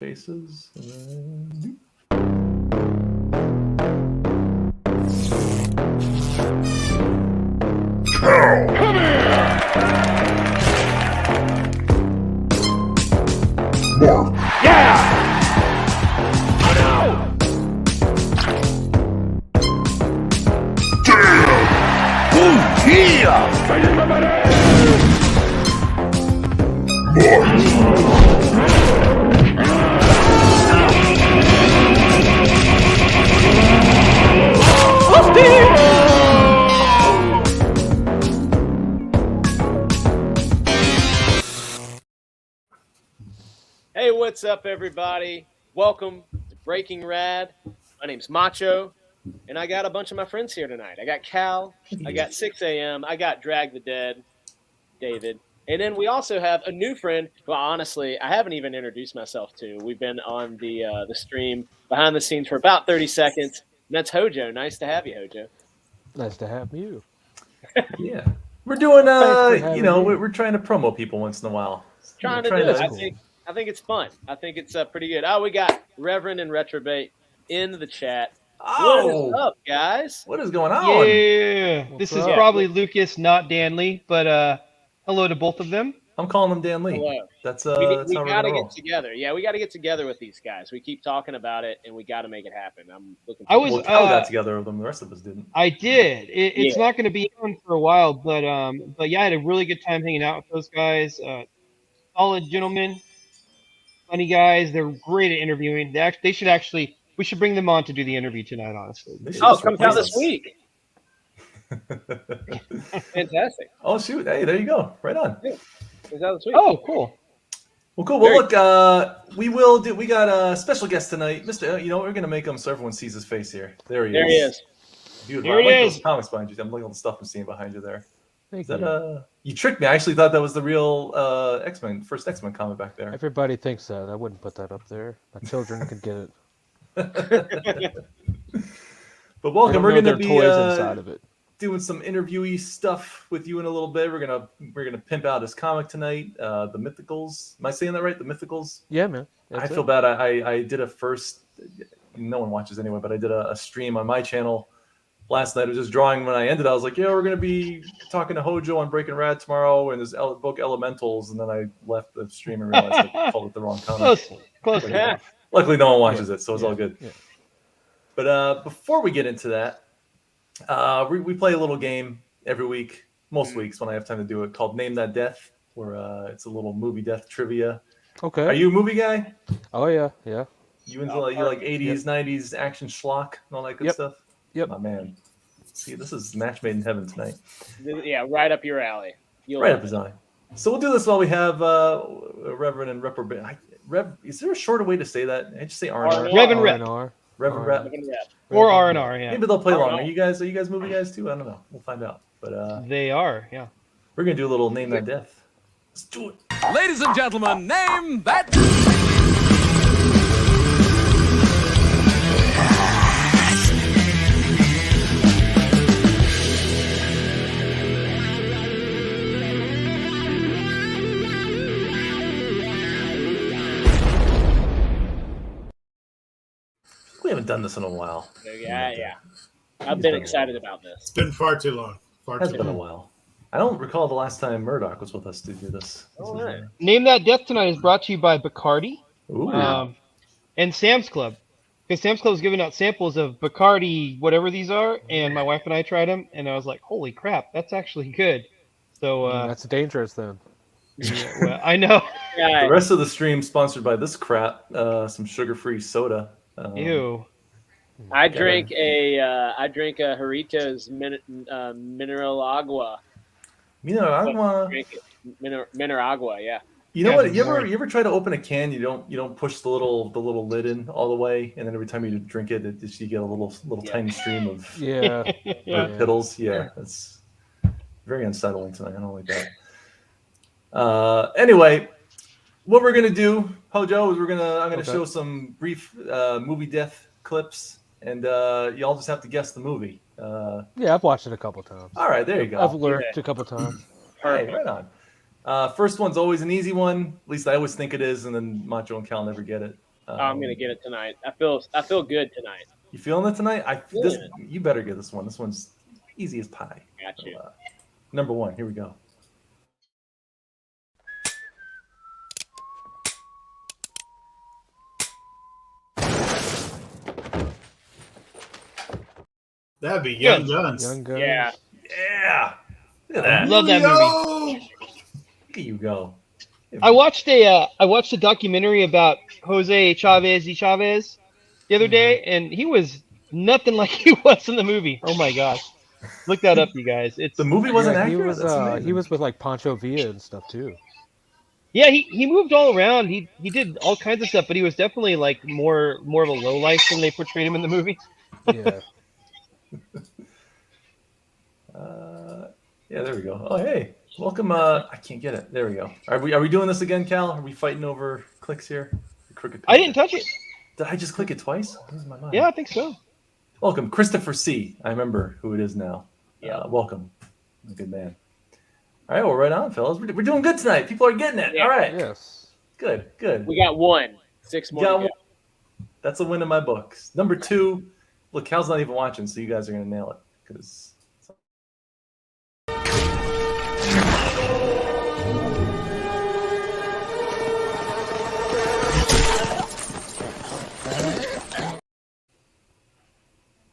Faces. Come here! Mark. Yeah! Oh no! Damn! Ooh, yeah! Fighting my money! Hey, what's up, everybody? Welcome to Breaking Rad. My name's Macho, and I got a bunch of my friends here tonight. I got Cal, I got 6 a.m., I got Drag the Dead, David, and then we also have a new friend who, honestly, I haven't even introduced myself to. We've been on the stream behind the scenes for about 30 seconds, and that's HOJO. Nice to have you, HOJO. Nice to have you. Yeah. We're doing, Thanks for having me. we're trying to promo people once in a while. Trying to do it. I think it's fun. I think it's pretty good. Oh, we got Reverend and Retrobate in the chat. Oh! What is up, guys? What is going on? Yeah, this is up? probably Lucas, not Danley, but hello to both of them. I'm calling him Dan Lee. Hello. That's We how we're got gonna to roll. get together. Yeah, we got to get together with these guys. We keep talking about it, and we got to make it happen. I'm looking. Well, Cal got together with them. The rest of us didn't. I did. It's Yeah. not going to be on for a while, but yeah, I had a really good time hanging out with those guys. Solid gentlemen, funny guys. They're great at interviewing. We should bring them on to do the interview tonight. Honestly. They should Oh, just comes out replace this us. week. Fantastic. Oh shoot! Hey, there you go. Right on. Comes out this week. Oh, cool. Well, cool. Well, look, we got a special guest tonight, Mr. You know, we're gonna make him so everyone sees his face here. There he is. Beautiful. Here I like he those is. comics behind you. I'm liking all the stuff I'm seeing behind you there. Thank Is that you. you tricked me? I actually thought that was the real first X-Men comic back there. Everybody thinks that. I wouldn't put that up there. My children could get it. But welcome. We're gonna There are be toys inside of it. doing some interviewee stuff with you in a little bit. We're gonna pimp out his comic tonight. The Mythicals. Am I saying that right? The Mythicals. Yeah, man. I That's feel it. bad. I did a first. No one watches anyway, but I did a stream on my channel last night. I was just drawing. When I ended, I was like, "Yeah, we're gonna be talking to HOJO on Breaking Rad tomorrow, and this book Elementals." And then I left the stream and realized I called it the wrong comic. Close But, enough. luckily, no one watches it, so it's all good. Yeah. But before we get into that, we play a little game every week, most weeks when I have time to do it, called Name That Death, where it's a little movie death trivia. Okay. Are you a movie guy? Oh yeah, yeah. You like 80s, 90s action schlock and all that good Yep. stuff? Yep. My man. See, this is match made in heaven tonight. Yeah, right up your alley. You'll Right love up his it. alley. So we'll do this while we have Reverend and Reprobate. Is there a shorter way to say that? I just say R&R. Rev and Rep. R&R. Reverend R&R. Rep. Or R&R, yeah. Maybe they'll play along. R&R. Are you guys movie guys too? I don't know. We'll find out. But They are, yeah. we're gonna do a little Name That Death. Let's do it. Ladies and gentlemen, name that. We haven't done this in a while. Yeah. I've been excited about this. It's been far too long. Far Has too been a long. while. I don't recall the last time Murdoch was with us to do this. All right. Name That Death tonight is brought to you by Bacardi Ooh. and Sam's Club. Because Sam's Club is giving out samples of Bacardi, whatever these are, and my wife and I tried them, and I was like, holy crap, that's actually good. So, That's dangerous then. well, I know. The rest of the stream sponsored by this crap, some sugar-free soda. Ew. I drink a Jarritos mineral agua. You know, I'm. Drink it. Mineral agua, yeah. You know Yeah, what? You sorry. ever try to open a can? You don't push the little lid in all the way, and then every time you drink it, you get a little Yeah. tiny stream of Yeah. piddles. Yeah, that's very unsettling tonight. I don't like that. Anyway, what we're gonna do, Hojo, is I'm gonna Okay. show some brief movie death clips, and y'all just have to guess the movie. Yeah, I've watched it a couple times. All right, there you go. I've lurked a couple times. Hey, right on. First one's always an easy one. At least I always think it is, and then Macho and Cal never get it. I'm gonna get it tonight. I feel good tonight. You feeling it tonight? Feeling it. You better get this one. This one's easy as pie. Got you. So, number 1. Here we go. That'd be Young Guns. Young Guns. Yeah. Yeah. Look at that. Love that movie. Look at you go. I watched a documentary about Jose Chavez y Chavez the other day, and he was nothing like he was in the movie. Oh my gosh. Look that up, you guys. It's The movie wasn't Yeah, accurate. That's he amazing. was with like Pancho Villa and stuff too. Yeah, he moved all around. He did all kinds of stuff, but he was definitely like more of a low life than they portrayed him in the movie. Yeah. Yeah, there we go. Oh, hey, welcome. I can't get it. There we go. Are we doing this again, Cal? Are we fighting over clicks here? The crooked I didn't touch it. Did I just click it twice? Where's my mind? Yeah, I think so. Welcome, Christopher C. I remember who it is now. Yeah. Welcome. A good man. All right, well, right on, fellas. We're doing good tonight. People are getting it. Yeah. All right. Yes. Good, good. We got 1. 6 more. Got To one. go. That's a win in my books. Number 2. Look, Cal's not even watching, so you guys are going to nail it. Because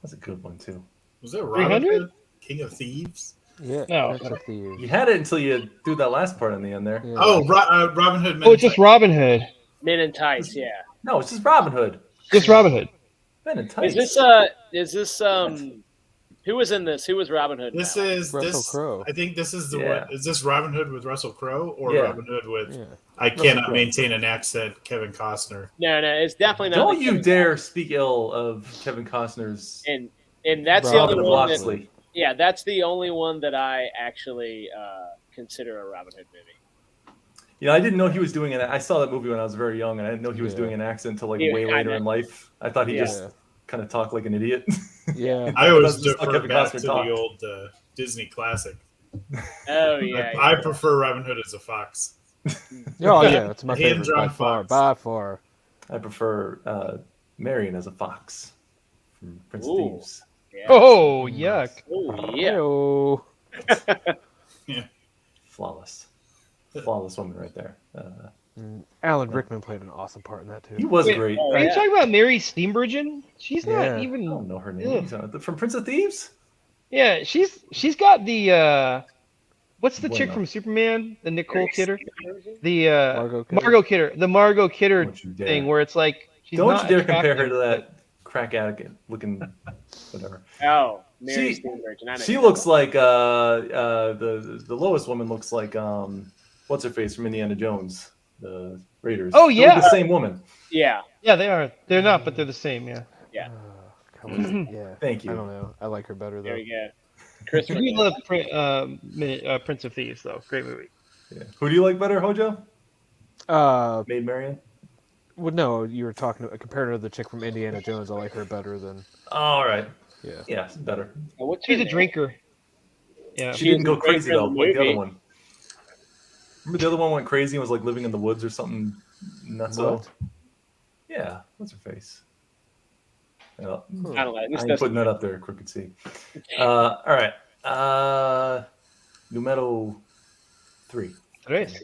that's a good one, too. Was that Robin 300? Hood, King of Thieves? Yeah. No. That's what the- You had it until you threw that last part in the end there. yeah. Oh, Robin Hood. Oh, it's just Robin Hood. Men in Tights. Yeah. No, it's just Robin Hood. Just Robin Hood. Men in tights. Is this who was in this? Who was Robin Hood? This now? is Russell this. Crowe. I think this is the Yeah. one. Is this Robin Hood with Russell Crowe or Yeah. Robin Hood with? Yeah. I cannot Crowe. maintain an accent. Kevin Costner. No, it's definitely not. Don't the you Kevin dare speak ill of Kevin Costner's Costner. And that's Robin the only Robin one. That, Loxley. yeah, that's the only one that I actually consider a Robin Hood movie. You know, I didn't know he was doing it. I saw that movie when I was very young, and I didn't know he was Yeah. doing an accent until like Yeah, way later kinda. in life. I thought he Yeah. just kind of talked like an idiot. Yeah. I always That's just how defer Kevin back Costner to talked. the old Disney classic. Oh yeah. I prefer Robin Hood as a fox. Oh yeah, it's my Hand favorite by drawn far. fox. By far. I prefer Marion as a fox from Prince of Ooh. Thieves. Yeah. Oh, yuck. Oh yeah. Heyo. Flawless woman right there. Alan Rickman played an awesome part in that too. He was Wait, great. oh, Are you yeah. talking about Mary Steenburgen? She's Yeah. not I even. don't know her name. Ugh. He's from Prince of Thieves. Yeah, she's got the what's the chick Bueno. from Superman? The Nicole Kidder? The Margot Kidder? Margot Kidder. The Margot Kidder Don't you dare. thing where it's like she's Don't not you dare compare attractive. her to that crack addict looking whatever. Oh, Mary She- Steenburgen. I know She who looks that like the lowest woman looks like what's her face from Indiana Jones, the Raiders. Oh, They're yeah. the same woman. was. Yeah. Yeah, they are. They're not, but they're the same. Yeah. Yeah. Yeah. Thank I you. don't know. I like her better though. There we go. Chris. We love Prince of Thieves though. Great movie. Yeah. Who do you like better, Hojo? Maid Marian. Well, no, you were talking compared to the chick from Indiana Jones. I like her better than. All right. Yeah. Yeah, it's better. What's She's her a name? drinker. Yeah. She didn't go was great crazy for though, the like the movie. other one. Remember the other one went crazy and was like living in the woods or something nuts. What? Yeah, what's her face? Yeah, I don't know. I ain't putting that up there, Crooked C. All right. Numero 3. Tres.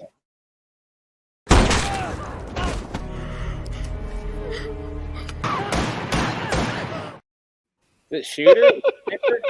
Is it shooter? Sniper?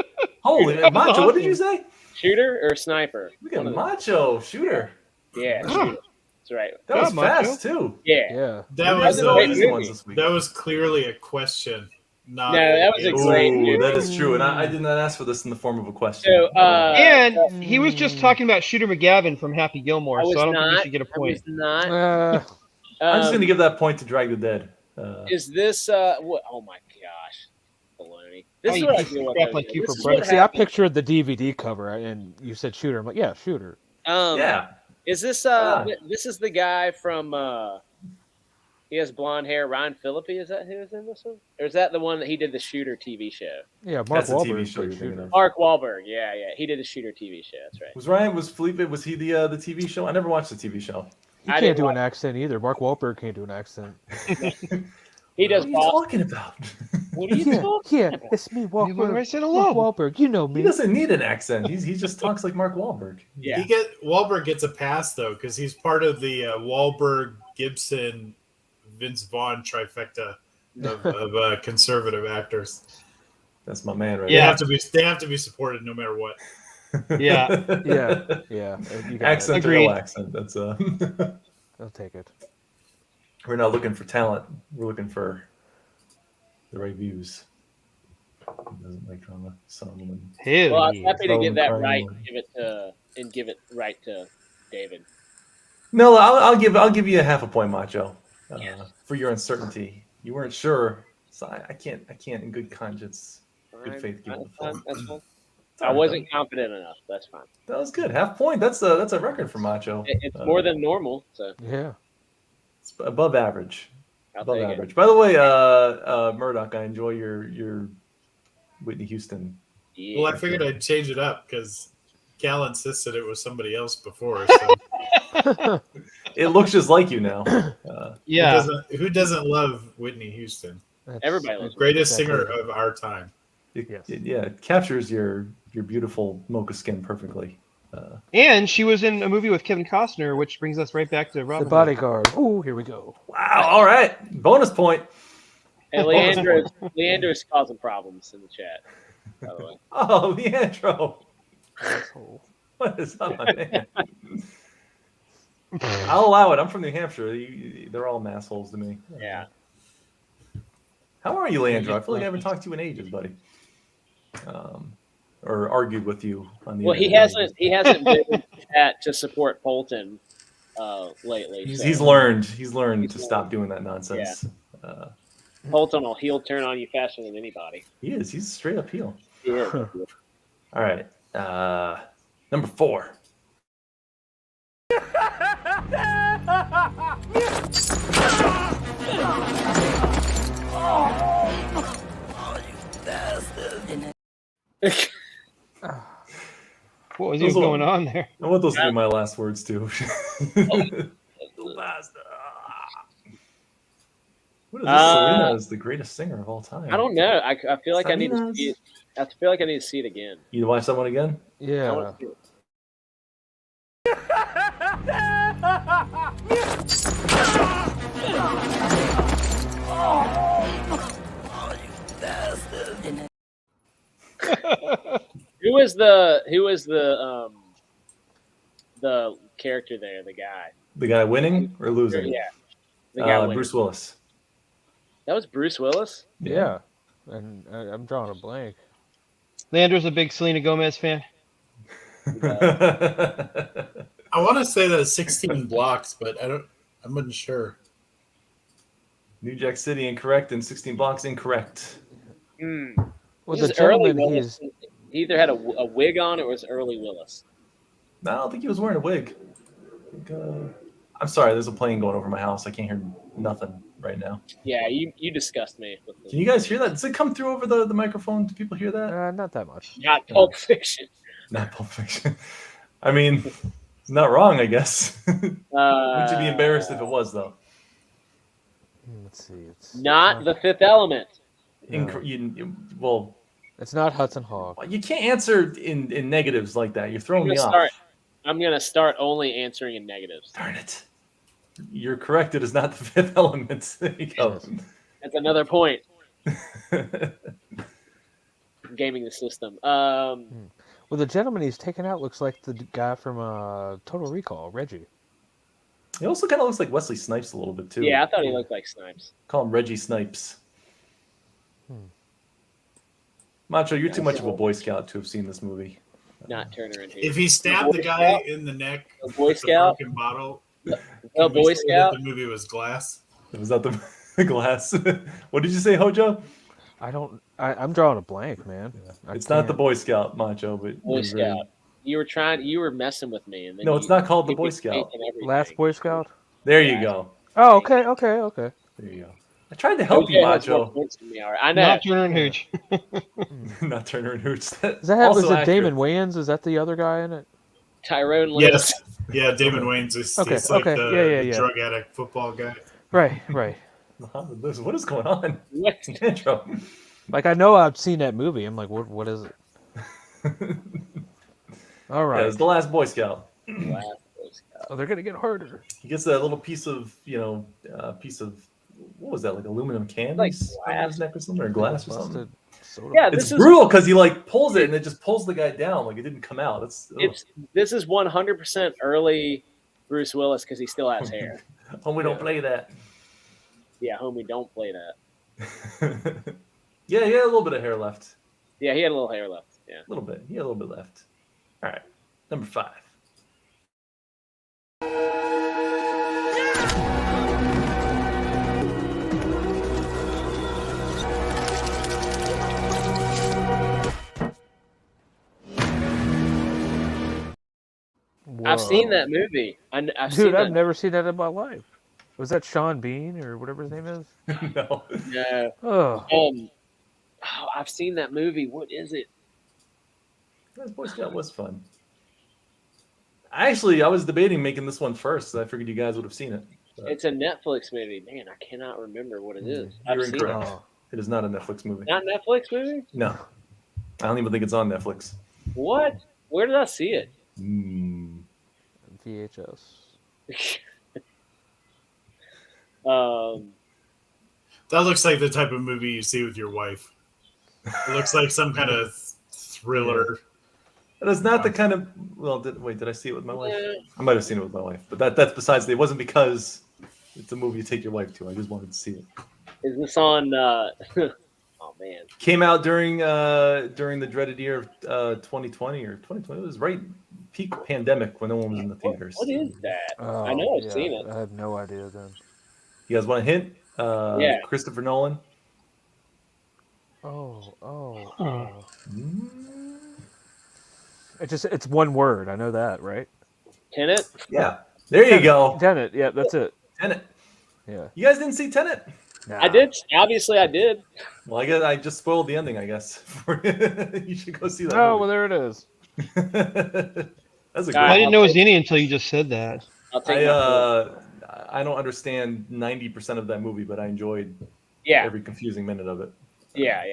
Holy That was Macho, what did you awesome. say? Shooter or sniper? Look at One of the- Macho, shooter. Yeah, Ah. shooter. That's right. That was Yeah, Macho. fast too. Yeah. Yeah. That We was had no great easy movie. ones this week. that was clearly a question. Not No, that was a answer. great Ooh, movie. that is true, and I did not ask for this in the form of a question. So, And he was just talking about Shooter McGavin from Happy Gilmore, I was so I don't think not. he should get a I point. was not. I'm just Um, going to give that point to Drag the Dead. Is this what? Oh my gosh, baloney! This Oh, is you what I piece of deal with. crap over like here. you This for is breakfast. what See, I happened. pictured the DVD cover, and you said shooter. I'm like, yeah, shooter. Yeah. Is this Yeah. this is the guy from he has blonde hair, Ryan Phillippe, is that who is in this one? Or is that the one that he did the Shooter TV show? Yeah, Mark That's the TV Wahlberg show you're played thinking shooter. of. Mark Wahlberg, yeah. He did the Shooter TV show, that's right. Was Felipe, was he the TV show? I never watched the TV show. He can't do an accent either. Mark Wahlberg can't do an accent. He does. What are you talking about? What are you talking Yeah, about? it's me, What Wahlberg. I said Mark hello. Wahlberg, you know He me. doesn't need an accent. He just talks like Mark Wahlberg. Yeah. Wahlberg gets a pass though because he's part of the Wahlberg, Gibson, Vince Vaughn trifecta of conservative actors. That's my man right They have to be supported no matter what. Yeah. Yeah, yeah. You got Accent it. or no Agreed. accent. That's I'll take it. we're not looking for talent. We're looking for the right views. He doesn't like drama. Solomon. Hell Well, I was yeah. happy to get that Solomon right. Crime. Give it right to David. No, I'll give you a half a point, Macho, Yes. for your uncertainty. You weren't sure, so I can't in good conscience, good faith give it the full. That's fine. It's all I right, wasn't confident enough. That's fine. though. That was good. Half point. That's a record for Macho. It's more than normal, so Yeah. It's above average. I'll Above take it. average. By the way, Murdoch, I enjoy your Whitney Houston. Yeah. Well, I figured I'd change it up because Cal insisted it was somebody else before. So It looks just like you now. Yeah. who doesn't love Whitney Houston? Everybody The loves greatest Exactly. singer of our time. Yes. It captures your beautiful mocha skin perfectly. And she was in a movie with Kevin Costner, which brings us right back to The Robin Hood. Bodyguard. Ooh, here we go. Wow! All right, bonus point. And Leandra's causing problems in the chat, by the way. Oh, Leandro, Asshole. what is up, my man? I'll allow it. I'm from New Hampshire. They're all assholes to me. Yeah. How are you, Leandro? I feel like I haven't talked to you in ages, buddy. Or argued with you on the. Well, he internet. hasn't been in the chat to support Polton lately. He's so learned to learned. stop doing that nonsense. Polton will turn on you faster than anybody. He is. He's straight up heel. Yeah. All right. Number 4. What was even Those going on there? I want those to be my last words too. What is this? Selena is the greatest singer of all time. I don't know. I feel like I need to Salinas. see it. I feel like I need to see it again. You watch someone again? I Yeah. want to see it. Who is the character there? The guy. The guy winning or losing? Yeah. The guy. winning. Bruce Willis. That was Bruce Willis. Yeah. And I'm drawing a blank. Leandro's a big Selena Gomez fan. I want to say that 16 blocks, but I'm unsure. New Jack City incorrect and 16 blocks incorrect. Well, This the is early gentleman, Willis. He either had a wig on or it was early Willis. No, I don't think he was wearing a wig. I think, I'm sorry, there's a plane going over my house. I can't hear nothing right now. Yeah, you disgust me. With Can you guys hear that? Does it come through over the microphone? Do people hear that? not that much. Not Pulp Fiction. Not Pulp Fiction. I mean, it's not wrong, I guess. Would you be embarrassed if it was, though? Let's see. It's Not The Fifth Element. Well, It's not Hudson Hawk. you can't answer in negatives like that. You're throwing me off. I'm gonna start only answering in negatives. Darn it. You're correct. It is not The Fifth Element. There you go. That's another point. Gaming the system. Well, the gentleman he's taken out looks like the guy from Total Recall, Reggie. He also kind of looks like Wesley Snipes a little bit, too. Yeah, I thought he looked like Snipes. Call him Reggie Snipes. Macho, you're too much of a Boy Scout to have seen this movie. Not Turner and If Hooch. he stabbed the guy in the neck A with Boy the Scout. broken bottle, A can we Boy say that Scout. the movie was glass. Was that the glass? What did you say, Hojo? I'm drawing a blank, man. It's not the Boy Scout, Macho, but Boy Scout. You were messing with me, and then No, it's not called the you Boy were Scout. taking everything. Last Boy Scout? There you go. Oh, okay. There you go. I tried to help you, OJ has more Macho. points than me, all right. I know. Not Turner and Hooch. Not Turner and Hooch. Is that was it Damon Wayans? Is that the other guy in it? Tyrone Lewis. Yes. Yeah, Damon Wayans is Okay, he's like okay. the Yeah. drug addict football guy. Right. Muhammad Lewis, what is going on? What? Intro. Like I know I've seen that movie. I'm like, what is it? All Yeah, right. it's the last Boy Scout. Wow. Oh, they're gonna get harder. He gets that little piece of, what was that, like aluminum candies Like on his neck or something, or glass or Busted something? soda. Yeah, It's this is brutal because he like pulls it and it just pulls the guy down, like it didn't come out. this is 100% early Bruce Willis because he still has hair. Oh, we don't play that. Yeah, homie, don't play that. Yeah, he had a little bit of hair left. Yeah, he had a little hair left. Yeah. A little bit. He had a little bit left. All right, number 5. I've seen Whoa. that movie. I've Dude, seen I've that. never seen that in my life. Was that Sean Bean or whatever his name is? No. No. Oh, I've seen that movie. What is it? That Boy Scout was fun. Actually, I was debating making this one first. I figured you guys would have seen it. But It's a Netflix movie. Man, I cannot remember what it is. I've you're seen incorrect. it. Oh. It is not a Netflix movie. Not a Netflix movie? No. I don't even think it's on Netflix. What? Where did I see it? VHS. That looks like the type of movie you see with your wife. It looks like some kind of thriller. And it's not the kind of. Well, did I see it with my wife? Yeah. I might have seen it with my wife, but that's besides. It wasn't because it's a movie you take your wife to. I just wanted to see it. Is this on? Oh man, Came out during the dreaded year of 2020 or 2020. It was right peak pandemic when no one was in the theaters. what is that? Oh, I know I've yeah, seen it. I have no idea then. You guys want a hint? Yeah. Christopher Nolan. Oh. It's one word. I know that, right? Tenet? Yeah. There you go. Tenet. Yeah, that's it. Tenet. Yeah. You guys didn't see Tenet? Nah. I did. Obviously, I did. Well, I guess I just spoiled the ending. I guess you should go see that. Oh, well, movie. there it is. That's a great. I didn't know it was any until you just said that. I'll take my point. I don't understand 90% of that movie, but I enjoyed Yeah, every confusing minute of it. yeah.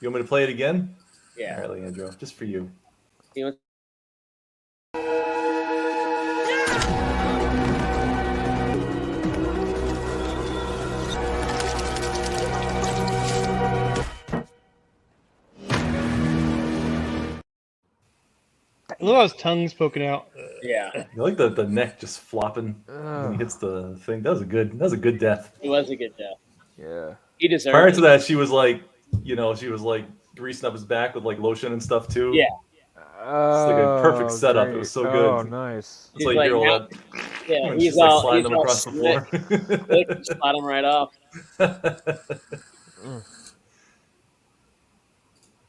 You want me to play it again? Yeah. All right, Leandro, just for you. You know, I love how his tongue's poking out. yeah, You like the neck just flopping when he hits the thing. That was a good death. it was a good death. Yeah. He deserved Prior it. to that, she was like greasing up his back with like lotion and stuff too. Yeah. It's like a perfect setup. It was so good. Oh, nice. It's He's like, like, you're all now- that. Yeah, Just he's like all sliding he's them all across the slick. floor. Just slide him right off.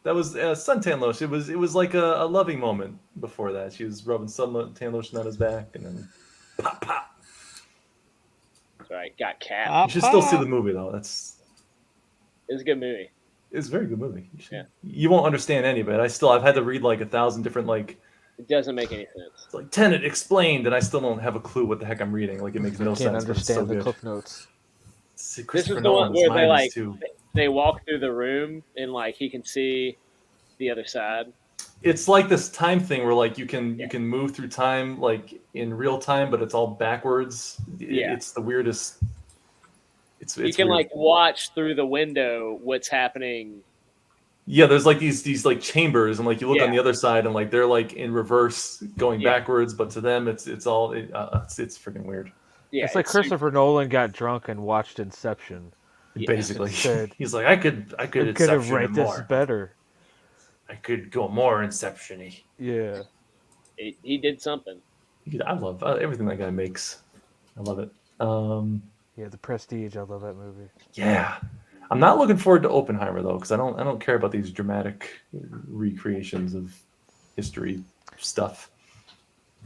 That was suntan lotion. It was like a loving moment before that. She was rubbing suntan lotion on his back, and then pop pop. That's right. Got cat. Ah. You should still see the movie though. It's It was a good movie. a very good movie. Yeah. You won't understand any of it. I've had to read like 1,000 different like It doesn't make any sense. it's like Tenet explained, and I still don't have a clue what the heck I'm reading. Like it makes no Can't sense. But it's so understand the good. Cliff Notes. See, This Christopher is the one Nolan's where they mind is like too. they walk through the room and like he can see the other side. It's like this time thing where like you can move through time like in real time, but it's all backwards. Yeah. It's the weirdest. It's You can weird. like watch through the window what's happening. Yeah, there's like these like chambers, and like you look on Yeah. the other side, and like they're like in reverse, going Yeah. backwards. But to them, it's freaking weird. Yeah, It's like Christopher Nolan got drunk and watched Inception. Yeah. Basically, Said, he's like, I could Could have Inception write it this more. better. I could go more Inception-y. Yeah. He did something. I love everything that guy makes. I love it. Yeah, The Prestige. I love that movie. Yeah, I'm not looking forward to Oppenheimer though, because I don't care about these dramatic recreations of history stuff.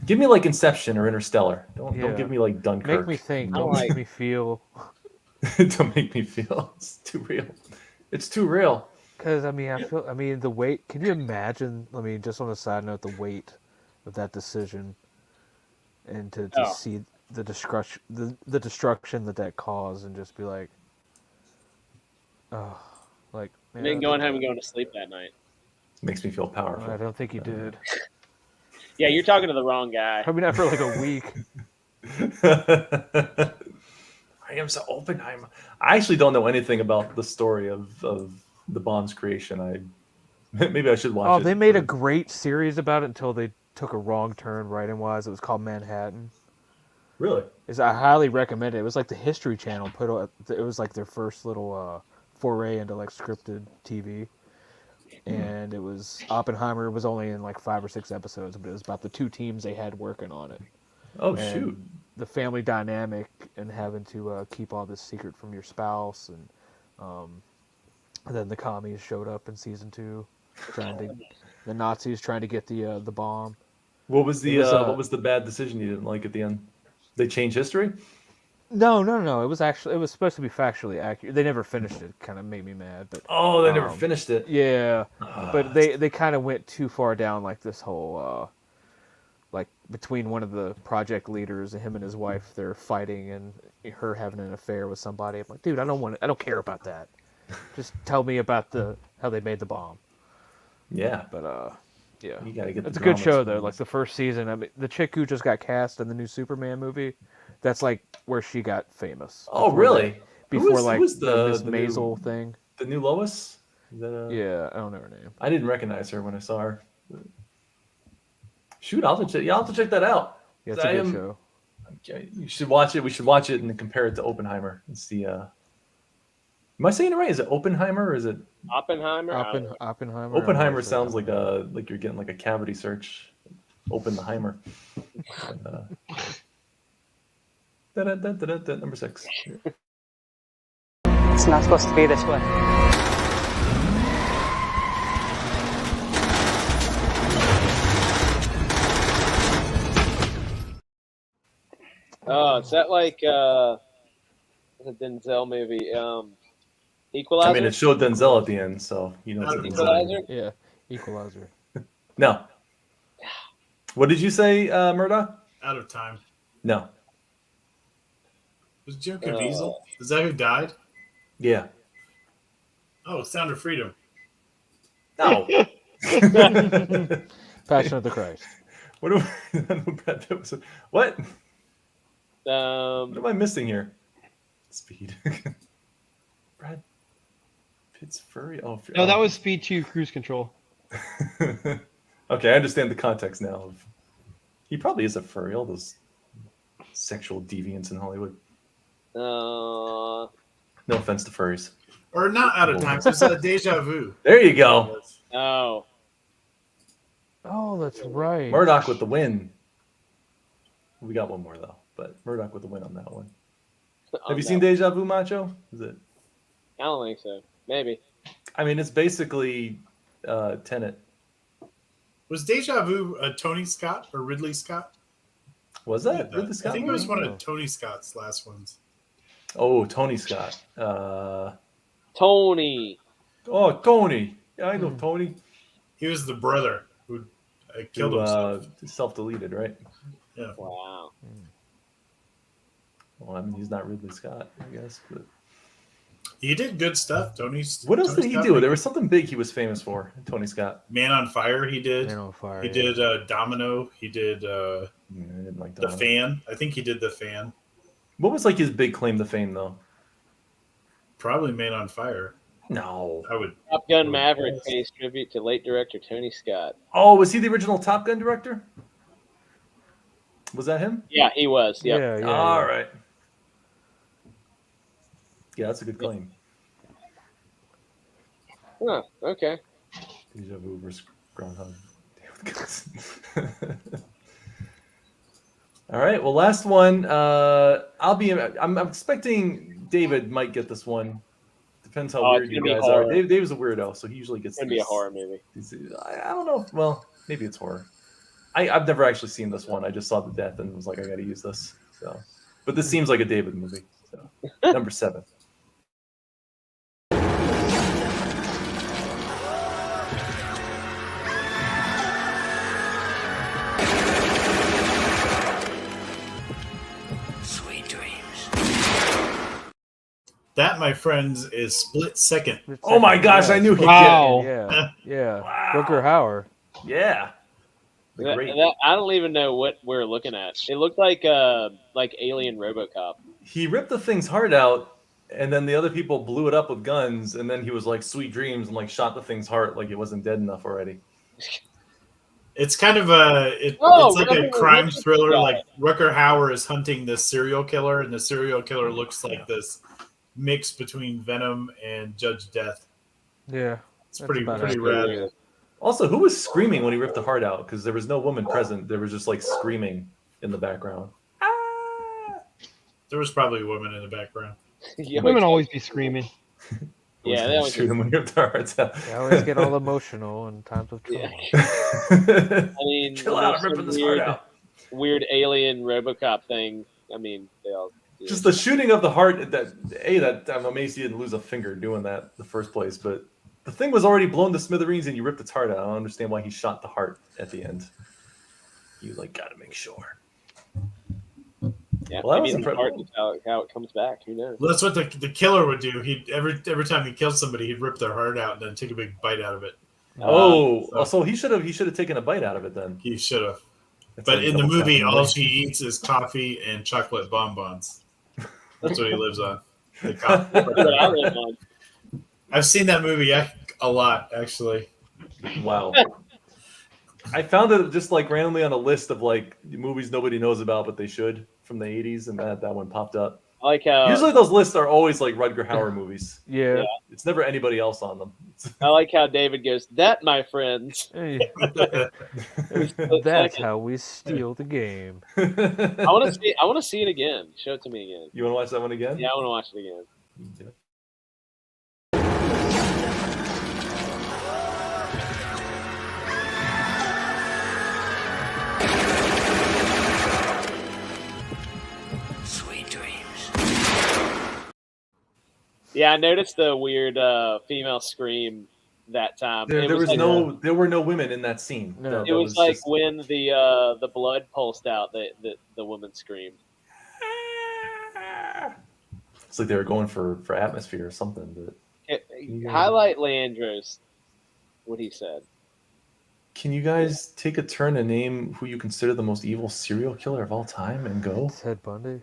Give me like Inception or Interstellar. Don't Yeah. give me like Dunkirk. Make me think. Don't, Make me feel. don't make me feel it's too real. It's too real. Because I mean, the weight. Can you imagine? I mean, just on a side note, the weight with that decision, and to Oh. see the destruction that caused, and just be like, oh, like. And then going home and going to sleep that night. Makes me feel powerful. I don't think he did. Yeah, you're talking to the wrong guy. Probably not for like a week. I am so Oppenheimer. I actually don't know anything about the story of the bomb's creation. Maybe I should watch it. Oh, they made a great series about it until they took a wrong turn writing wise. It was called Manhattan. Really? I highly recommend it. It was like the History Channel it was like their first little foray into like scripted TV. And it was Oppenheimer was only in like 5 or 6 episodes, but it was about the 2 teams they had working on it. Oh, and shoot. The family dynamic and having to keep all this secret from your spouse, and then the commies showed up in season 2, the Nazis trying to get the bomb. What was the bad decision you didn't like at the end? They changed history? No. It was supposed to be factually accurate. They never finished it. Kind of made me mad, but they never finished it. Yeah, but they kind of went too far down, like this whole like between one of the project leaders and him and his wife, they're fighting, and her having an affair with somebody. I'm like, dude, I don't care about that. Just tell me about how they made the bomb. Yeah, but yeah, you gotta get. It's a good show though. Like the first season, I mean, the chick who just got cast in the new Superman movie, that's like where she got famous. Oh, really? Before who's the Miss Maisel thing. The new Lois? Yeah, I don't know her name. I didn't recognize her when I saw her. Shoot, I'll have to check that out. Yeah, it's a good show. Okay, you should watch it. We should watch it and compare it to Oppenheimer and see. Am I saying it right? Is it Oppenheimer or is it Oppenheimer? Oppenheimer. Oppenheimer sounds like you're getting like a cavity search. Oppenheimer. Number 6. It's not supposed to be this way. Oh, is that like a Denzel movie? Equalizer? I mean, it showed Denzel at the end, so you know. It's Equalizer? Yeah, Equalizer. No. What did you say, Murdoch? Out of time. No. Was Jim Caviezel? Is that who died? Yeah. Oh, Sound of Freedom. No. Passion of the Christ. What What? Um, What am I missing here? Speed. Brad Pitt's furry. Oh, No, that was Speed 2 Cruise Control. Okay, I understand the context now. He probably is a furry. All those sexual deviants in Hollywood. uh, No offense to furries. Or not Out of Time. It was Deja Vu. There you go. oh, Oh, that's right. Murdoch with the win. We got one more though, but Murdoch with the win on that one. Have you seen Deja Vu, Macho? Is it? I don't think so. Maybe. I mean, it's basically Tenet. Was Deja Vu Tony Scott or Ridley Scott? Was that Ridley I Scott? think it was one movie? of Tony Scott's last ones. Oh, Tony Scott. Tony. Oh, Tony. Yeah, I know Tony. He was the brother who killed himself. Self-deleted, right? Yeah. Wow. Well, I mean, he's not Ridley Scott, I guess. But He did good stuff. what else did he do? There was something big he was famous for. Tony Scott. Man on Fire. He did. Man on Fire. He did Domino. He did I didn't like The that. Fan. I think he did The Fan. What was like his big claim to fame, though? Probably Man on Fire. No. I would. Top Gun Maverick pays tribute to late director Tony Scott. Oh, was he the original Top Gun director? Was that him? Yeah, he was. Yep. Yeah. All right. Yeah, that's a good claim. Huh, okay. Deja Vu versus Groundhog. All right. Well, last one. I'm expecting David might get this one. Depends how weird it's you gonna be guys are. horror. Dave's a weirdo, so he usually gets. It's gonna be a horror movie. I don't know. Well, maybe it's horror. I've never actually seen this one. I just saw the death and was like, I got to use this. So, but this seems like a David movie. So, number 7. That, my friends, is Split Second. Oh my gosh, I knew he'd Wow. Yeah. Wow. Rutger Hauer. Yeah. The great. I don't even know what we're looking at. It looked like Alien RoboCop. He ripped the thing's heart out, and then the other people blew it up with guns, and then he was like, "Sweet dreams," and like shot the thing's heart like it wasn't dead enough already. It's kind of a it's like a crime thriller. Like Rutger Hauer is hunting this serial killer, and the serial killer looks like this mix between Venom and Judge Death. Yeah. It's pretty rad. Also, who was screaming when he ripped the heart out? Because there was no woman present. There was just like screaming in the background. There was probably a woman in the background. Women always be screaming. Yeah, they always shoot them when you rip their hearts out. They always get all emotional in times of trouble. I mean, chill out, I'm ripping this heart out. Weird alien RoboCop thing. I mean, they all. Yeah. Just the shooting of the heart. That I'm amazed he didn't lose a finger doing that in the first place. But the thing was already blown to smithereens, and you ripped its heart out. I don't understand why he shot the heart at the end. You gotta make sure. Yeah, well, maybe the heart is how it comes back. Who knows? Well, that's what the killer would do. He'd every time he killed somebody, he'd rip their heart out and then take a big bite out of it. So he should have taken a bite out of it then. He should have. But in the movie, all he eats is coffee and chocolate bonbons. That's what he lives on. The coffee. That's what I live on. I've seen that movie a lot, actually. Wow. I found it just randomly on a list of movies nobody knows about, but they should from the 80s, and that one popped up. I like how usually those lists are always like Rutger Hauer movies. Yeah. It's never anybody else on them. I like how David goes, "That, my friends." That's how we steal the game. I want to see it again. Show it to me again. You want to watch that one again? Yeah, I want to watch it again. Yeah, I noticed the weird female scream that time. There were no women in that scene. No. It was like when the blood pulsed out, the woman screamed. It's like they were going for atmosphere or something. But Highlight Leandro's what he said. Can you guys take a turn and name who you consider the most evil serial killer of all time and go? Ted Bundy.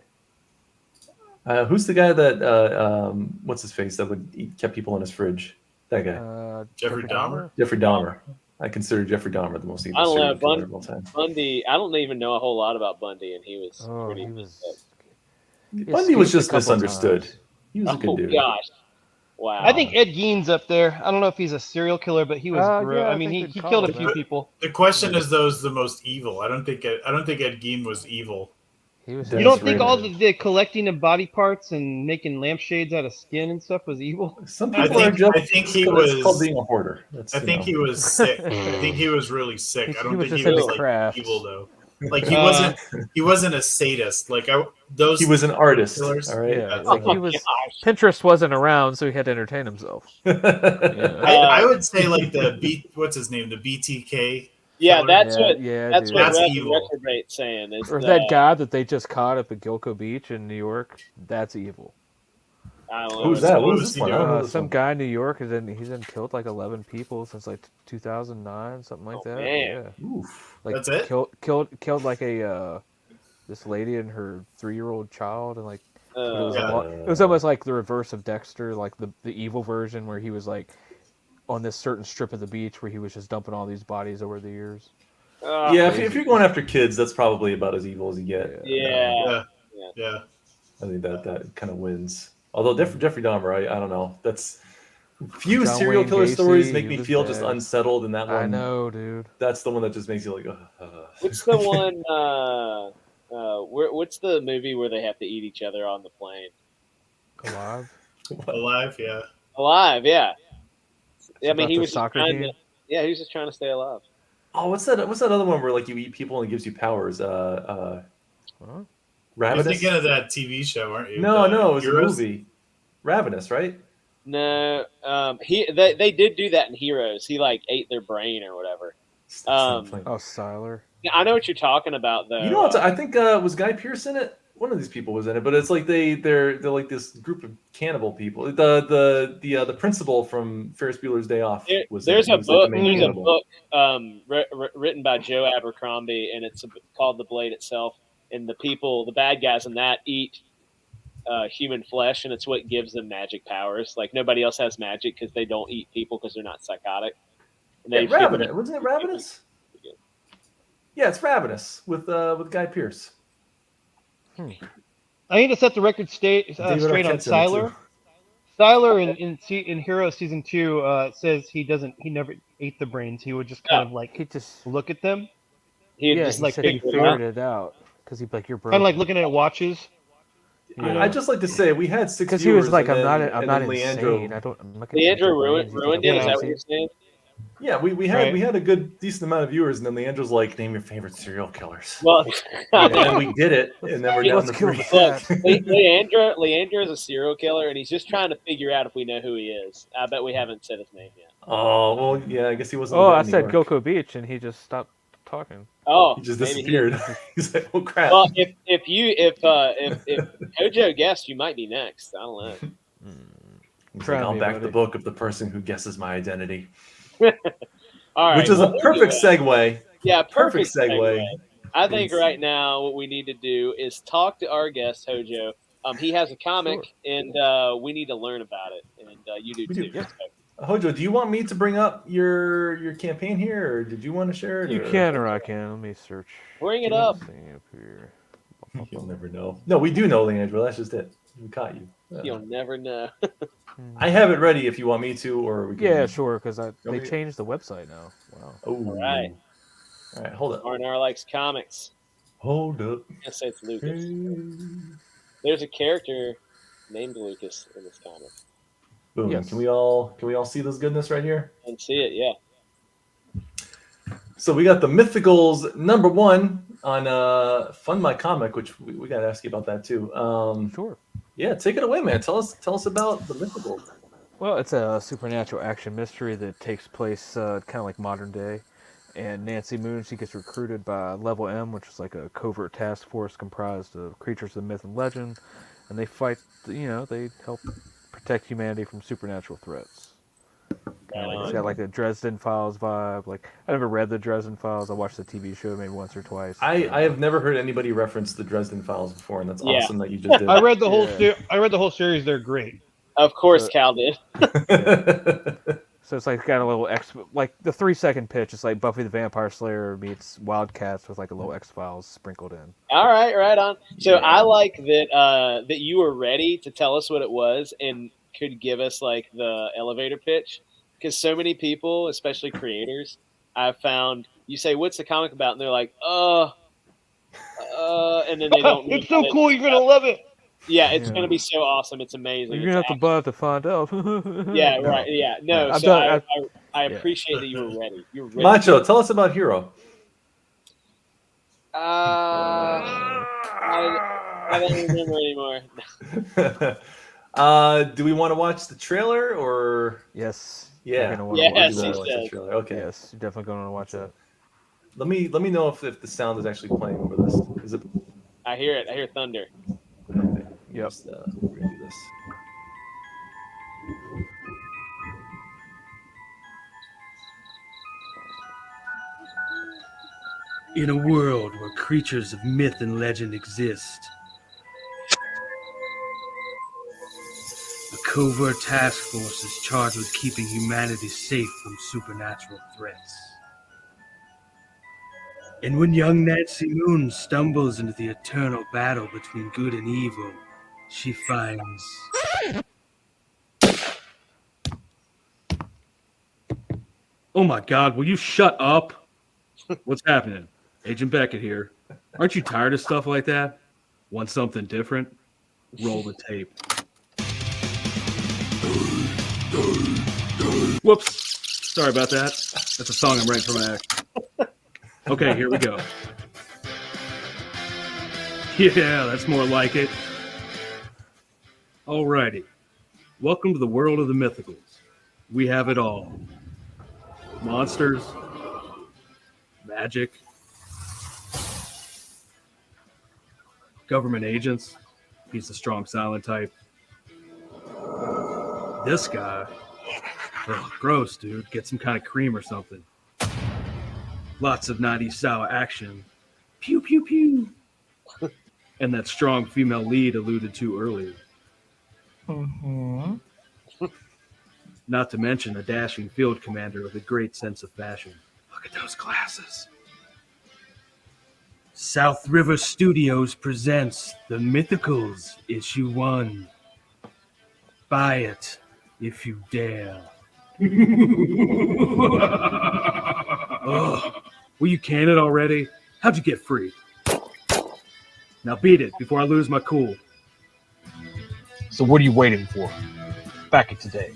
Who's the guy that what's his face that kept people in his fridge? That guy. Jeffrey Dahmer. Jeffrey Dahmer. I consider Jeffrey Dahmer the most evil serial killer of all time. Bundy. I don't even know a whole lot about Bundy, and he was pretty. Bundy was just misunderstood. He was a good dude. Gosh. Wow. I think Ed Gein's up there. I don't know if he's a serial killer, but he was. Yeah, I mean, he killed a few people. The question is, those the most evil? I don't think Ed Gein was evil. You don't think all the collecting of body parts and making lampshades out of skin and stuff was evil? Some people I think he was. It's called being a hoarder. I think he was sick. I think he was really sick. I don't think he was evil though. Like he wasn't a sadist. Like those. He was an artist. Killers, all right. Yeah, he was. Pinterest wasn't around, so he had to entertain himself. I would say what's his name? The BTK. Yeah, that's what Retrobate's saying. Or that guy that they just caught up at Gilco Beach in New York. That's evil. I don't know. Who's that? What was this one? Some guy in New York he's killed 11 people since 2009, something like that. Man. Yeah. Oof. That's it. Killed this lady and her 3-year-old child, and it was almost like the reverse of Dexter, like the evil version where he was on this certain strip of the beach where he was just dumping all these bodies over the years. If you're going after kids, that's probably about as evil as you get. Yeah. I think that kind of wins. Although Jeffrey Dahmer, I don't know. That's few John serial Wayne killer Gacy, stories make me was feel bad. just unsettled, and that one. I know, dude. That's the one that just makes you What's the one? What's the movie where they have to eat each other on the plane? Alive. Alive, yeah. Alive, yeah. I mean, he was soccer just game. he was just trying to stay alive. Oh, what's that other one where you eat people and it gives you powers? Ravenous? You're thinking of that TV show, aren't you? No, it was Heroes? a movie. Ravenous, right? No, they did do that in Heroes. He ate their brain or whatever. Siler. Siler. I know what you're talking about, though. You know what? I think was Guy Pearce in it? one of these people was in it, but it's like they're like this group of cannibal people. The principal from Ferris Bueller's Day Off was There's in it. a He was like the book. main There's a cannibal. book written by Joe Abercrombie, and it's called The Blade Itself. And the bad guys in that eat human flesh, and it's what gives them magic powers. Like nobody else has magic because they don't eat people because they're not psychotic. And Yeah, they figure Ravenous. Wasn't it Ravenous? Yeah, it's Ravenous with Guy Pearce. I need to set the record straight on Arquette's in it, Siler. too. Siler in Hero season 2 says he never ate the brains. He would just kind of like He just look at them, He'd yeah, just he like said he figure it out. figured it out because he'd be like, "You're broken." kind of like looking at watches. Yeah. I just like to say we had 6 Because viewers. he was like, and "I'm then not Leandro. insane. I'm not gonna eat Leandro your brains. ruined You it. think Is I'm that what insane?" you're saying? Yeah, we Right. had a good decent amount of viewers, and then Leandro's like, name your favorite serial killers. Well, And then we did it, and then we're down Let's to kill 3. the cat. Leandro is a serial killer, and he's just trying to figure out if we know who he is. I bet we haven't said his name yet. Oh well, yeah. I guess he wasn't. Oh, living I in New said York. Cocoa Beach, and he just stopped talking. Oh, He just maybe disappeared. He's like, oh crap. Well, if Hojo guessed, you might be next. I don't know. He's Try like, I'll me, back buddy. the book of the person who guesses my identity, All right, which is well, a perfect anyway. segue. Yeah, Perfect segue. I think It's- right now what we need to do is talk to our guest Hojo. He has a comic, and we need to learn about it, and you do We too. do. So, Hojo, do you want me to bring up your campaign here, or did you want to share it? You or- can or I can. Let me search. bring it up. Let's see up here. You'll never know. No, we do know, Leandro. That's just it. We caught you. You'll never know. I have it ready if you want me to, or we can. Yeah, sure, because they me- changed the website now. Wow. Oh, All right. All right, hold up. R&R likes comics. Hold up. I'm gonna say it's Lucas. There's a character named Lucas in this comic. Boom. Yes. Can we all see this goodness right here? And see it, yeah. So we got the Mythicals #1 on Fund My Comic, which we got to ask you about that too. Sure. Yeah, take it away, man. Tell us about the Mythicals. Well, it's a supernatural action mystery that takes place kind of like modern day. And Nancy Moon, she gets recruited by Level M, which is like a covert task force comprised of creatures of myth and legend. And they fight, they help protect humanity from supernatural threats. It's got like a Dresden Files vibe. Like, I never read the Dresden Files. I watched the TV show maybe once or twice. I have never heard anybody reference the Dresden Files before, and that's Yeah. awesome that you just did. I read the whole Yeah. I read the whole series. They're great. Of course, Cal did. So it's like got a little like the 3-second pitch. It's like Buffy the Vampire Slayer meets Wildcats with like a little X-Files sprinkled in. All right, right on. So I like that that you were ready to tell us what it was and could give us like the elevator pitch, because so many people, especially creators, I've found you say, "What's the comic about?" and they're like, and then they don't. It's so cool. You're gonna love it. Yeah, it's Yeah. gonna be so awesome. It's amazing. You're gonna have to buy it to find out. Yeah, right. Yeah, no. I've So done- I appreciate that you were ready. You were ready. Macho, tell us about Hero. I don't remember anymore. Do we want to watch the trailer or? Yes. Yeah. You're gonna wanna Yes, watch We he wanna that. watch the says. trailer. Okay. Yes, you're definitely gonna want to watch that. Let me know if the sound is actually playing over this. Is it? I hear it. I hear thunder. Yep. Just, we're gonna do this. In a world where creatures of myth and legend exist, a covert task force is charged with keeping humanity safe from supernatural threats. And when young Nancy Moon stumbles into the eternal battle between good and evil, she finds... Oh my God, will you shut up? What's happening? Agent Beckett here. Aren't you tired of stuff like that? Want something different? Roll the tape. Whoops. Sorry about that. That's a song I'm writing for my act. Okay, here we go. Yeah, that's more like it. Alrighty. Welcome to the world of the Mythicals. We have it all. Monsters, magic, government agents. He's the strong silent type. This guy, ugh, gross, dude. Get some kind of cream or something. Lots of 90s style action. Pew, pew, pew. And that strong female lead alluded to earlier. Not to mention a dashing field commander with a great sense of fashion. Look at those glasses. South River Studios presents The Mythicals, Issue 1. Buy it if you dare. Ugh. Will you can it already? How'd you get free? Now beat it before I lose my cool. So what are you waiting for? Back it today.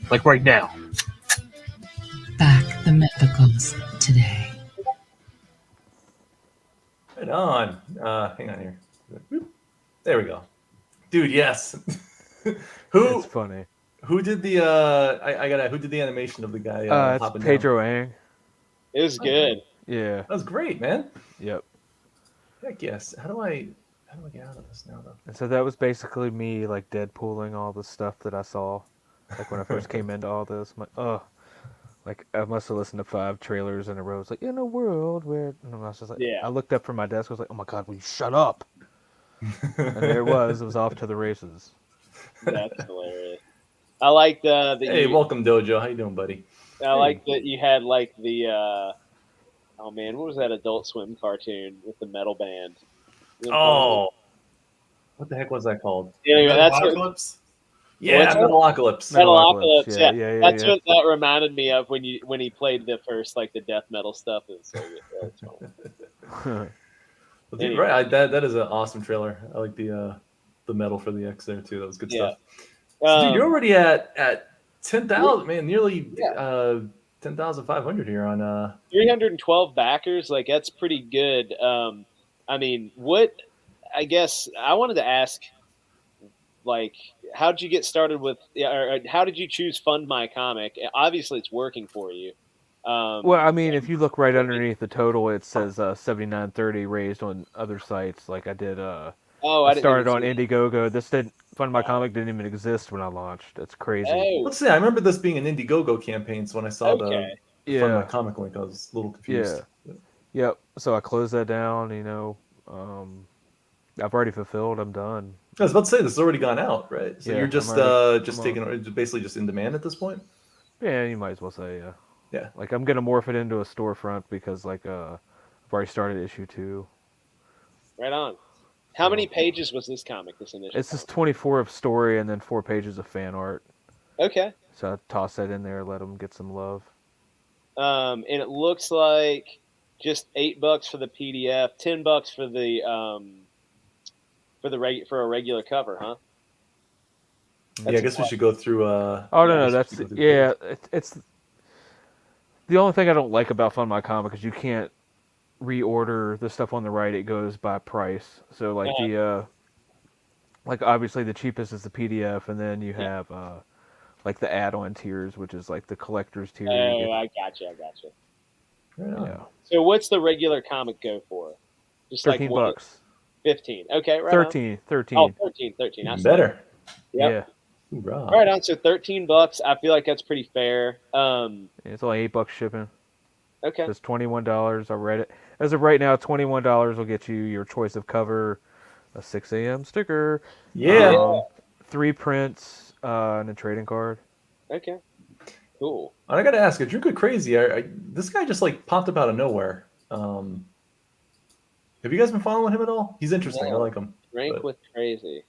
Like right now. Back the Mythicals today. Right on. Hang on here. There we go. Dude, yes. It's funny. Who did the who did the animation of the guy It's hopping Pedro down? Ang. It was good. Yeah. That was great, man. Yep. Heck yes. How do I get out of this now though? And so that was basically me like Deadpooling all the stuff that I saw, like when I first came into all this. I'm like, oh, like I must have listened to 5 trailers in a row. It's like in a world where, and I was just like, Yeah. I looked up from my desk. I was like, oh my god, will you shut up? And there it was. It was off to the races. That's hilarious. I like that Hey, welcome Dojo. How you doing, buddy? I like that you had like the oh man, what was that Adult Swim cartoon with the metal band? Oh, what the heck was that called? Anyway, that's what, Metalocalypse? Yeah, Metalocalypse. Metalocalypse. Yeah, Yeah. that's what that reminded me of when he played the first like the death metal stuff. It was so good. That's fun. Well, dude, right, that is an awesome trailer. I like the metal for the X there too. That was good stuff. So, dude, you're already at 10,000, man. Nearly 10,500 here on 312 backers. Like that's pretty good. I mean, what? I guess I wanted to ask, like, how did you get started with? Or how did you choose Fund My Comic? Obviously, it's working for you. Well, I mean, if you look right underneath the total, it says 7930 raised on other sites. Like I did. I started on Indiegogo. This Fund My Comic didn't even exist when I launched. That's crazy. Oh, Let's see. I remember this being an Indiegogo campaign, so when I saw the Fund My Comic link, I was a little confused. Yeah. Yep. So I closed that down. You know, I've already fulfilled. I'm done. I was about to say this has already gone out, right? So Yeah, you're just basically just in demand at this point. Yeah, you might as well say yeah. Yeah. Like I'm gonna morph it into a storefront because like I've already started issue 2. Right on. How many pages was this comic? This initial. It's just 24 of story and then 4 pages of fan art. Okay. So I toss that in there, let them get some love. And it looks like just $8 for the PDF, $10 for the for a regular cover, huh? Yeah, I guess we should go through. It's the only thing I don't like about Fund My Comic is you can't reorder the stuff on the right. It goes by price. So like like obviously the cheapest is the PDF, and then you have like the add-on tiers, which is like the collector's tier. Oh, I gotcha. Right on. Yeah. So what's the regular comic go for? Just $13. like 15. Okay, right 13. on. Oh, 13. I see. Better. Yep. Yeah. Hoorah. Right on. So $13. I feel like that's pretty fair. It's only $8 shipping. Okay. It's $21. I read it. As of right now, $21 will get you your choice of cover, a 6 a.m. sticker, Yeah. 3 prints, and a trading card. Okay. Cool. And I got to ask, a Drink with Crazy, this guy just like popped up out of nowhere. Have you guys been following him at all? He's interesting. I like him. Drink with Crazy.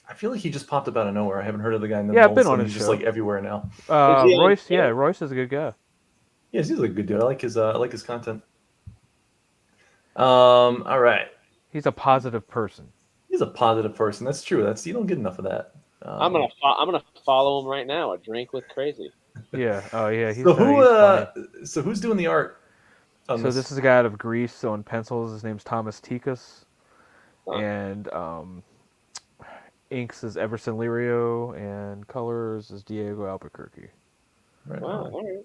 I feel like he just popped up out of nowhere. I haven't heard of the guy in the I've been on his He's show. just like everywhere now. Royce, Royce is a good guy. Yeah, he's a good dude. I like his content. All right. He's a positive person. He's a positive person. That's true. You don't get enough of that. I'm gonna follow him right now. A Drink with Crazy. Yeah. Oh yeah. He's So funny. who's doing the art? This is a guy out of Greece on pencils. His name's Thomas Tikas, and inks is Everson Lirio, and colors is Diego Albuquerque. Right. Wow. All right.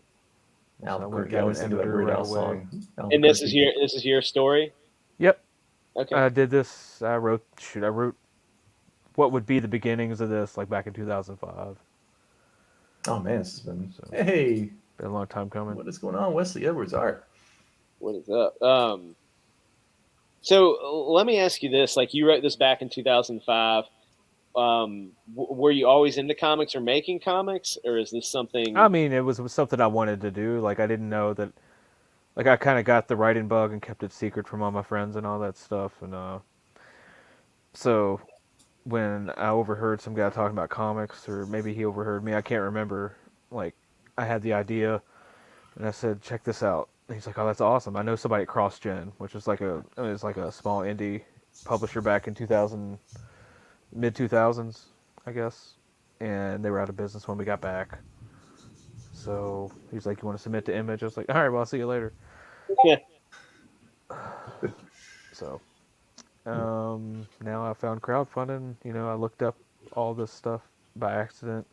Albuquerque. I always think of that Weird Al song. And this is your story. Yep. Okay. I did this. I wrote what would be the beginnings of this, like back in 2005. Oh man, this has been So hey, been a long time coming. what is going on, Wesley Edwards art? What is up? So let me ask you this: like, you wrote this back in 2005. Were you always into comics or making comics, or is this something? I mean, it was something I wanted to do. Like I didn't know that. Like I kind of got the writing bug and kept it secret from all my friends and all that stuff. And so when I overheard some guy talking about comics, or maybe he overheard me, I can't remember. Like I had the idea, and I said, "Check this out." And he's like, "Oh, that's awesome! I know somebody at CrossGen, which is like a small indie publisher back in 2000, mid 2000s, I guess, and they were out of business when we got back." So he's like, "You want to submit the image?" I was like, "All right, well, I'll see you later." Yeah. So now I found crowdfunding. You know, I looked up all this stuff by accident.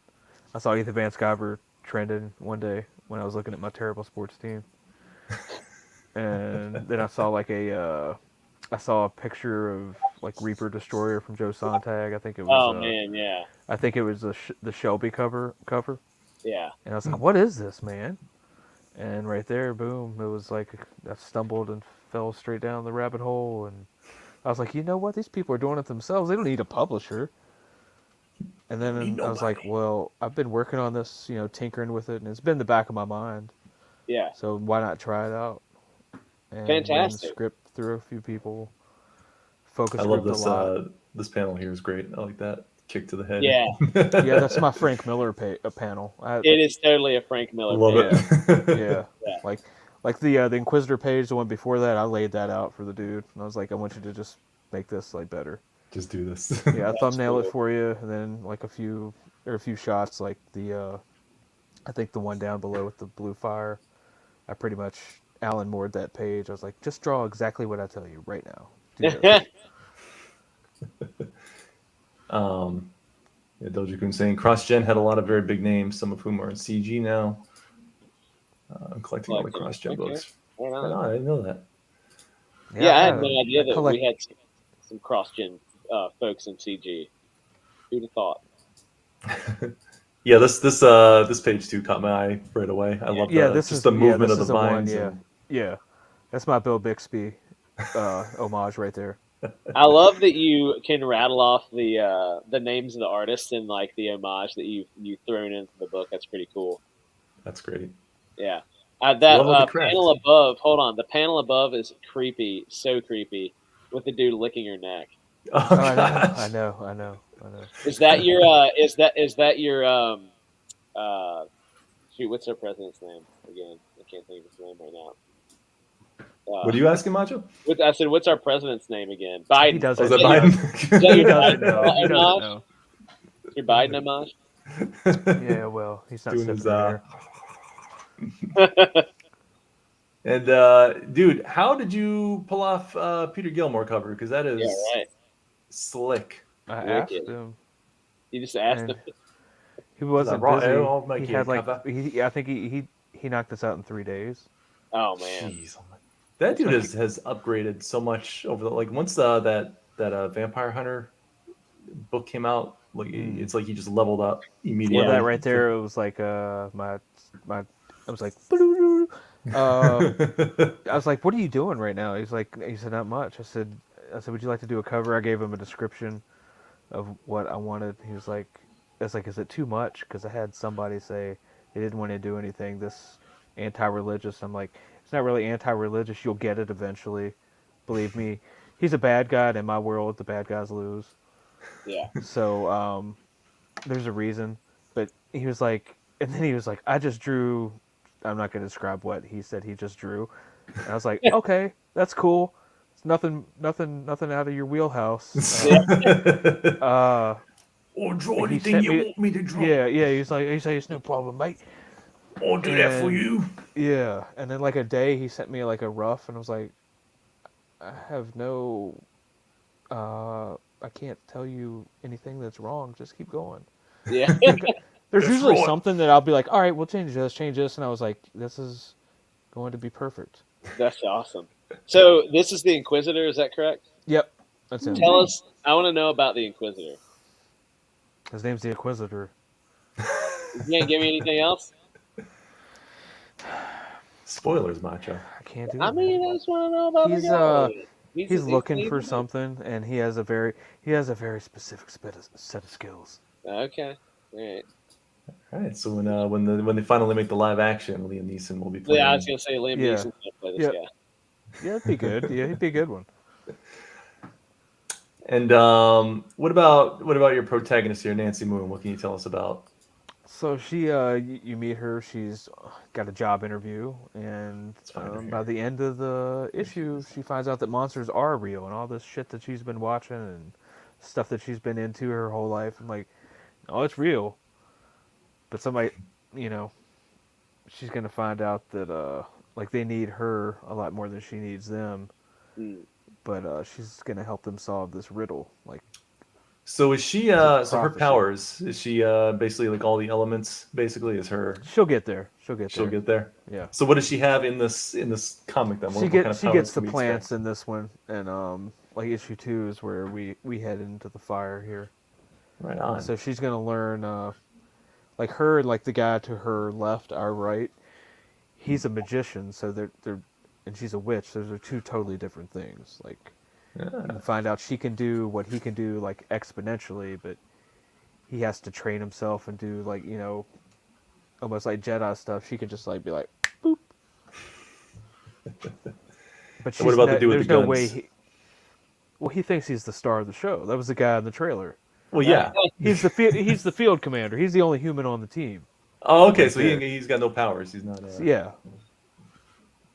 I saw Ethan Van Sciver trending one day when I was looking at my terrible sports team, and then I saw I saw a picture of like Reaper Destroyer from Joe Sontag. I think it was Oh man, yeah, I think it was the Shelby cover, yeah. and I was like, "What is this, man?" And right there, boom! It was like I stumbled and fell straight down the rabbit hole, and I was like, "You know what? These people are doing it themselves. They don't need a publisher." And then I was like, "Well, I've been working on this, tinkering with it, and it's been in the back of my mind. Yeah. So why not try it out?" And ran the Fantastic. script through a few people. I Focus love grouped a this. lot. This panel here is great. I like that kick to the head. Yeah. Yeah, that's my Frank Miller panel. It is totally a Frank Miller. love page. it. Yeah. Yeah. Like the Inquisitor page, the one before that, I laid that out for the dude, and I was like, I want you to just make this like better. Just do this. Yeah, I thumbnail it cool. for you, and then like a few shots, like I think the one down below with the blue fire. I pretty much Alan Moored that page. I was like, just draw exactly what I tell you right now. Do this. Yeah, Doja-kun saying CrossGen had a lot of very big names, some of whom are in CG now. I'm collecting all the CrossGen Okay. books. Right on. Right on, I didn't know that. Yeah, I had no idea that collect- we had some cross-gen folks in CG. Who'd have thought? Yeah, this page too caught my eye right away. I love the movement of the vines. Yeah, that's my Bill Bixby homage right there. I love that you can rattle off the names of the artists and like the homage that you've thrown into the book. That's pretty cool. That's great. Yeah. Love That of the craft. panel above. Hold on, the panel above is creepy, so creepy, with the dude licking your neck. Oh, I know. Is that your? Is that your? Shoot, what's our president's name again? I can't think of his name right now. What are you asking, Macho? I said, what's our president's name again? Biden. He doesn't. Oh, is that Biden? Is that He your doesn't Biden know. He doesn't homage? know. Your Biden homage? Yeah, well, he's not Doing sniffing his, there. And dude, how did you pull off Peter Gilmore cover? Because that is Yeah, right. slick. I Wicked. asked him. You just asked And him. he wasn't raw busy. ale? I'll make He you a had like cover. I think he knocked this out in 3 days. Oh man. Jeez, that dude has upgraded so much over the once that Vampire Hunter book came out. Like it's like he just leveled up immediately. Well, that right there, it was like my I was like, I was like, what are you doing right now? He said, not much. I said, would you like to do a cover? I gave him a description of what I wanted. He was like, is it too much? Because I had somebody say they didn't want to do anything this anti-religious. I'm like, it's not really anti-religious. You'll get it eventually. Believe me. He's a bad guy, and in my world, the bad guys lose. Yeah. So there's a reason. But he was like, and then he was like, I just drew. I'm not going to describe what he said. He just drew. And I was like, okay, that's cool. It's nothing out of your wheelhouse. Or draw he anything sent you me- want me to draw. Yeah. He's like, it's no problem, mate. I'll do that for And- you. Yeah. And then like a day, he sent me like a rough, and I was like, I have no. I can't tell you anything that's wrong. Just keep going. Yeah. There's That's usually right. something that I'll be like, all right, we'll change this, and I was like, this is going to be perfect. That's awesome. So this is the Inquisitor, is that correct? Yep, that's him. Tell us. I want to know about the Inquisitor. His name's the Inquisitor. You can't give me anything else. Spoilers, Macho. I can't do it. I mean, I just want to know about He's the guy. he's looking for something, and he has a very specific set of skills. Okay. All right. All right. So when they finally make the live action, Liam Neeson will be playing. Yeah, I was gonna say Liam Yeah. Neeson's gonna play this guy. Yeah, it'd be good. Yeah, he'd be a good one. And what about your protagonist here, Nancy Moon? What can you tell us about? So she, you meet her. She's got a job interview, and by the end of the issue, she finds out that monsters are real, and all this shit that she's been watching and stuff that she's been into her whole life. I'm like, oh, it's real. But somebody, she's gonna find out that like they need her a lot more than she needs them. But she's gonna help them solve this riddle. Like, so is she? So her powers, is she basically like all the elements? Basically, is her? She'll get there. She'll get there. Yeah. So what does she have in this comic then? She gets the plants in this one, and like issue 2 is where we head into the fire here. Right on. So she's gonna learn, like her, like the guy to her left, our right. He's a magician, so they're and she's a witch. Those are two totally different things. Like, you can find out she can do what he can do, like exponentially, but he has to train himself and do like almost like Jedi stuff. She can just like be like, boop. But so what about the dude with the guns? No way. He thinks he's the star of the show. That was the guy in the trailer. Well, yeah, he's the field commander. He's the only human on the team. Oh, okay. So he's got no powers. He's not. Yeah.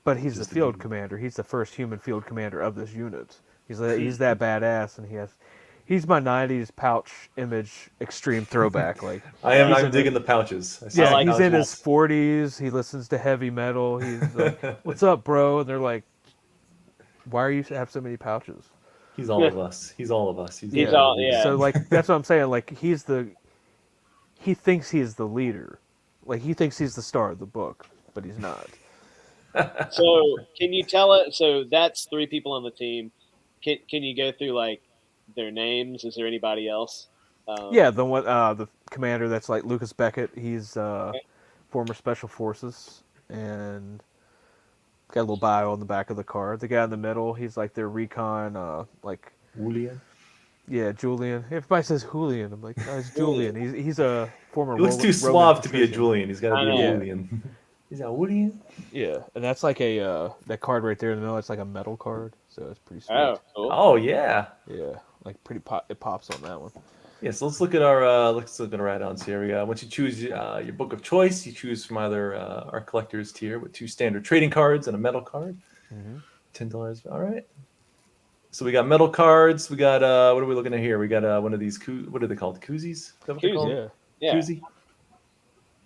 But he's the field commander. He's the first human field commander of this unit. He's that badass, and he's my '90s pouch image extreme throwback. Like I'm digging the pouches. He's in his 40s. He listens to heavy metal. He's like, "What's up, bro?" And they're like, "Why are you have so many pouches?" He's all of us. He's all of us. He's all. So like that's what I'm saying. Like he thinks he's the leader. Like he thinks he's the star of the book, but he's not. So can you tell it? So that's 3 people on the team. Can you go through like their names? Is there anybody else? Yeah, the commander that's like Lucas Beckett. He's former Special Forces and got a little bio on the back of the card. The guy in the middle, he's like their recon, like Julian. Yeah, Julian. Everybody says Julian. I'm like, no, it's Julian. He's a former. He looks too suave to be a Julian. He's got to be a Julian. He's a Julian. Yeah, and that's like that card right there in the middle. It's like a metal card, so it's pretty sweet. Oh, cool. Oh yeah. Yeah, like it pops on that one. Yeah, so let's look at our add-ons here. Once you choose your book of choice, you choose from either our collector's tier with 2 standard trading cards and a metal card. $10. All right. So we got metal cards. We got what are we looking at here? We got one of these. What are they called? Koozies? Is that what they're called? Yeah. Koozie.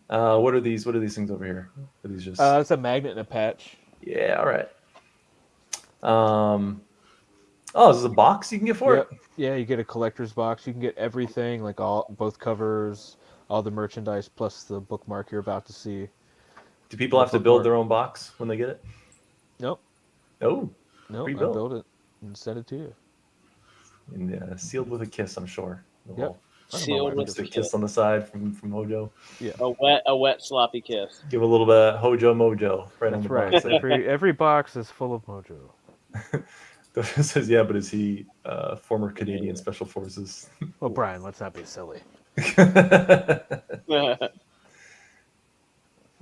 What are these? What are these things over here? Are these just? It's a magnet and a patch. Yeah. All right. Oh, this is a box you can get for it. Yeah, you get a collector's box. You can get everything, like both covers, all the merchandise, plus the bookmark you're about to see. Do people have to build their own box when they get it? Nope. Oh. Nope. I build it and send it to you. And sealed with a kiss, I'm sure. Yep. Sealed with a kiss on the side from HOJO. Yeah. A wet sloppy kiss. Give a little bit of HOJO mojo right on the box. Every box is full of mojo. It says, yeah, but is he former Canadian Special Forces? Well, Brian, let's not be silly.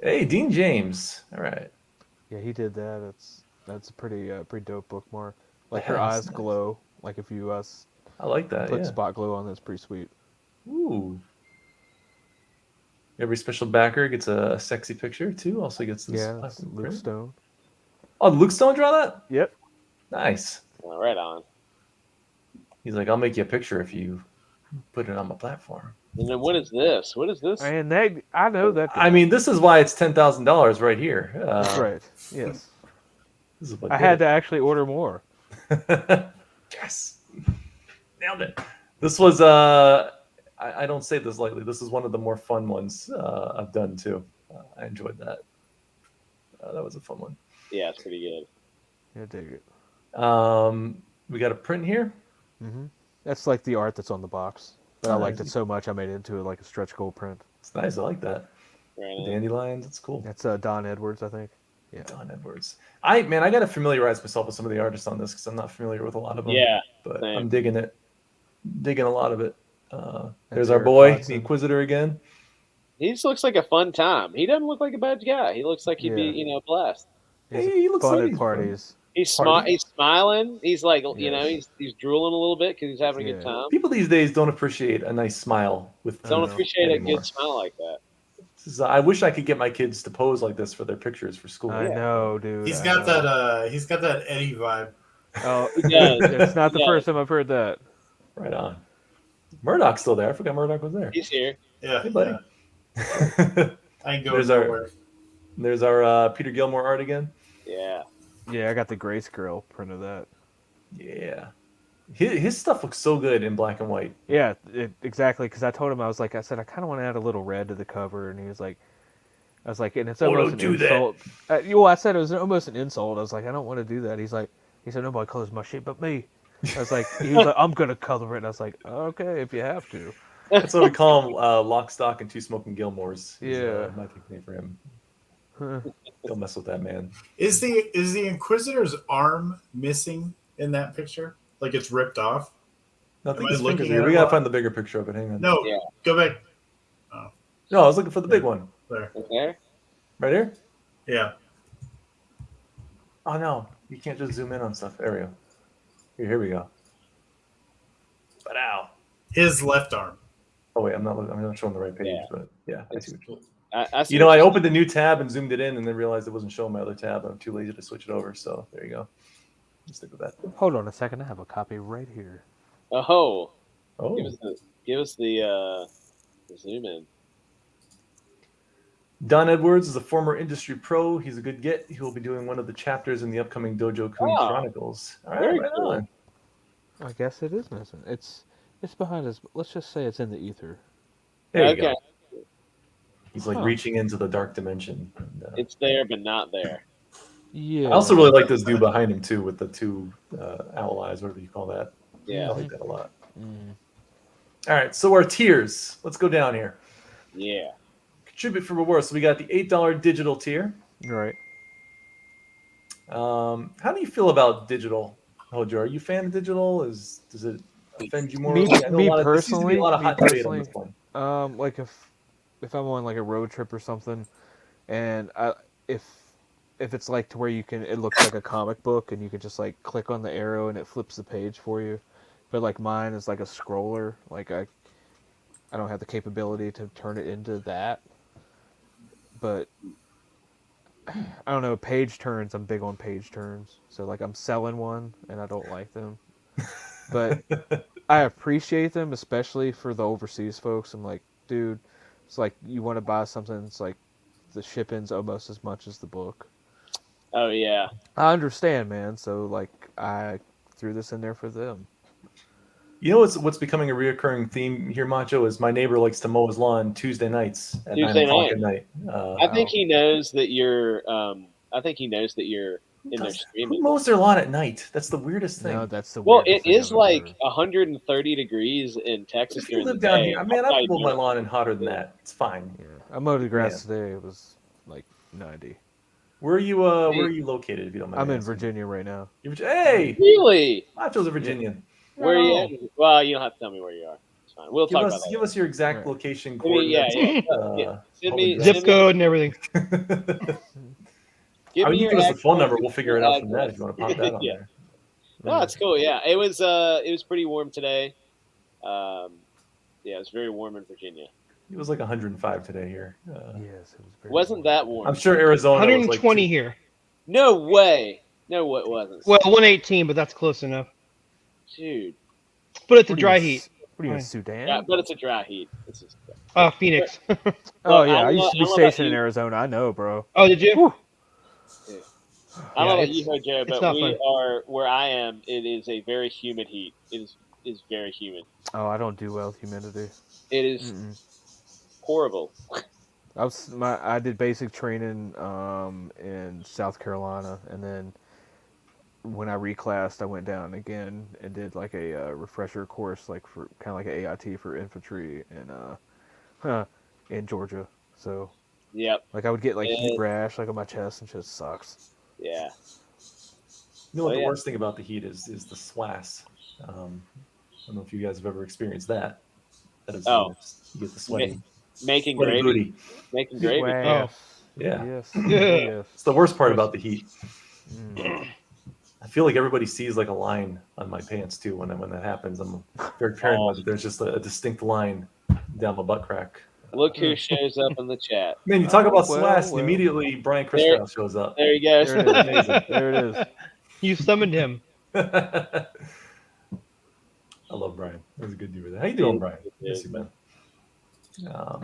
Hey, Dean James. All right. Yeah, he did that. That's a pretty dope bookmark. Like her eyes glow. Like if you I like that. Put spot glow on, that's pretty sweet. Ooh. Every special backer gets a sexy picture too. Also gets this. Yeah, Luke Stone. Oh, Luke Stone draw that? Yep. Nice. Well, right on. He's like, I'll make you a picture if you put it on my platform. And then what is this? What is this? And I know that. I mean, this is why it's $10,000 right here. That's right. Yes. This is what I had to actually order more. Yes. Nailed it. This was I don't say this lightly. This is one of the more fun ones I've done too. I enjoyed that. That was a fun one. Yeah, it's pretty good. Yeah, dig it. We got a print here. Mm-hmm. That's like the art that's on the box. But I Oh, liked nice. it so much I made it into like a stretch goal print. It's nice. I like that. Right. Dandelions. It's cool. That's Don Edwards, I think. Yeah. Don Edwards. I got to familiarize myself with some of the artists on this because I'm not familiar with a lot of them. Yeah, but same. I'm digging it. Digging a lot of it. There's That's our Eric boy, Hodgson. the Inquisitor again. He just looks like a fun time. He doesn't look like a bad guy. He looks like he'd be, Yeah. a blast. He's He looks fun like at he's parties. He's Party? He's smiling. He's like, Yes. he's drooling a little bit because he's having a good Yeah. time. People these days don't appreciate a nice smile with Don't teeth appreciate anymore. a good smile like that. I wish I could get my kids to pose like this for their pictures for school. I know, dude. He's I got know. that. He's got that Eddie vibe. Oh, He does. it's not the He first does. time I've heard that. Right on. Murdoch's still there. I forgot Murdoch was there. He's here. Yeah, Hey, buddy. yeah. I ain't going There's our- nowhere. There's our Peter Gilmore art again. Yeah. Yeah, I got the Grace Girl print of that. Yeah. His stuff looks so good in black and white. Yeah, exactly. Because I told him, I said, I kind of want to add a little red to the cover, and he was like, and it's almost an don't do that. insult. Well, I said it was almost an insult. I was like, I don't want to do that. He said, nobody colors my shit but me. I was like, he was like, I'm gonna color it. And I was like, okay, if you have to. That's what we call him, Lock, Stock, and Two Smoking Gilmores. Is, Yeah. my nickname for him. Don't mess with that man. Is the Inquisitor's arm missing in that picture? Like it's ripped off? No, I Am think I his looking fingers at here. it We gotta wrong? find the bigger picture of it. Hang on. No, Yeah. go back. No, I was looking for the big one. There. Okay. Right here? Yeah. Oh no, you can't just zoom in on stuff. There we go. Here we go. But ow. His left arm. Oh wait, I'm not showing the right page, Yeah. but yeah, I see what you're I see I what opened a new tab and zoomed it in, and then realized it wasn't showing my other tab. I'm too lazy to switch it over, so there you go. Just stick with that. Hold on a second, I have a copy right here. Oh, Oh, give us the zoom in. Don Edwards is a former industry pro. He's a good get. He will be doing one of the chapters in the upcoming Dojo Kun Oh, Chronicles. All right, very right cool. on. I guess it is missing. It's behind us. Let's just say it's in the ether. There you Okay. go. He's like Huh. reaching into the dark dimension. And, It's there, but not there. Yeah. I also really like this dude behind him too, with the two owl eyes, whatever you call that. I Yeah. like that a lot. Mm. All right, so our tiers. Let's go down here. Yeah. Contribute for reward. So we got the $8 digital tier. Right. How do you feel about digital, Hojo? Are you a fan of digital? Does it offend you more? Me- I know me there seems to be a lot of me hot debate on personally, this one. Like if I'm on like a road trip or something, and if it's like to where it looks like a comic book and you can just like click on the arrow and it flips the page for you, but like mine is like a scroller. Like I don't have the capability to turn it into that. But I don't know, page turns. I'm big on page turns. So like I'm selling one and I don't like them. But I appreciate them, especially for the overseas folks. I'm like, dude, it's like you want to buy something, it's like the shipping's almost as much as the book. Oh yeah. I understand, man. So like I threw this in there for them. You know what's becoming a reoccurring theme here, Macho, is my neighbor likes to mow his lawn Tuesday nights at Tuesday 9 o'clock night. at night. I think he knows that you're. I think he knows that you're in there Who streaming. mows their lawn at night? That's the weirdest thing. No, that's the Well, it weirdest thing is I've like ever heard. 130 degrees in Texas If you during the live down day. here, I mean, I'll I've tell mowed my you. lawn in hotter than that. It's fine. Yeah, I mowed the grass Yeah. today. It was like 90. Where are you? Where are you located? If you don't mind. I'm me in asking? Virginia right now. Hey, Really? Macho's a Virginian. Where are you Right at? Well, you don't have to tell me where you are. It's fine. We'll Give talk us, about give that. us your exact Right. location I mean, yeah, coordinates. yeah. Send all me- the Zip Send code and everything. Give I mean, me you your give us the actual phone number. We'll figure it out from that address. if you want to pop that on Yeah. there. No, it's cool. Yeah, it was pretty warm today. Yeah, it was very warm in Virginia. It was like 105 today here. Yes, it was very Wasn't warm. that warm? I'm sure Arizona was like 120 here. No way. No, it wasn't. Well, 118, but that's close enough. Dude. But it's a What are dry you, heat. What are you in Fine. Sudan? Yeah, but it's a dry heat. It's just, Phoenix. Oh Well, yeah, I I don't used to know- be I don't know about stationed in you. Arizona. I know, bro. Oh, did you? I don't know Yeah, about you, Joe, it's but not we fun. are where I am. It is a very humid heat. It is very humid. Oh, I don't do well with humidity. It is Mm-mm. horrible. I did basic training in South Carolina, and then when I reclassed, I went down again and did like a refresher course, like for kind of like an AIT for infantry in Georgia. So Yep. like I would get like heat It- rash like on my chest and just sucks. yeah. You know what Oh, the yeah. worst thing about the heat is the swass. I don't know if you guys have ever experienced that. That is the Oh. worst. You get the sweaty, Making sweaty gravy. booty. Making gravy. Swass. Yeah. Yes. Yeah. Yes. It's the worst part about the heat. Mm. I feel like everybody sees like a line on my pants too when that happens. I'm very paranoid that there's just a distinct line down my butt crack. Look who shows up in the chat. Man, you talk Oh, about well, swass, and well. immediately Brian There- Christoff shows up. There he goes. There it is. Amazing. There it is. You summoned him. I love Brian. That was a good dude. How you doing, Brian? It Miss is. you, man. All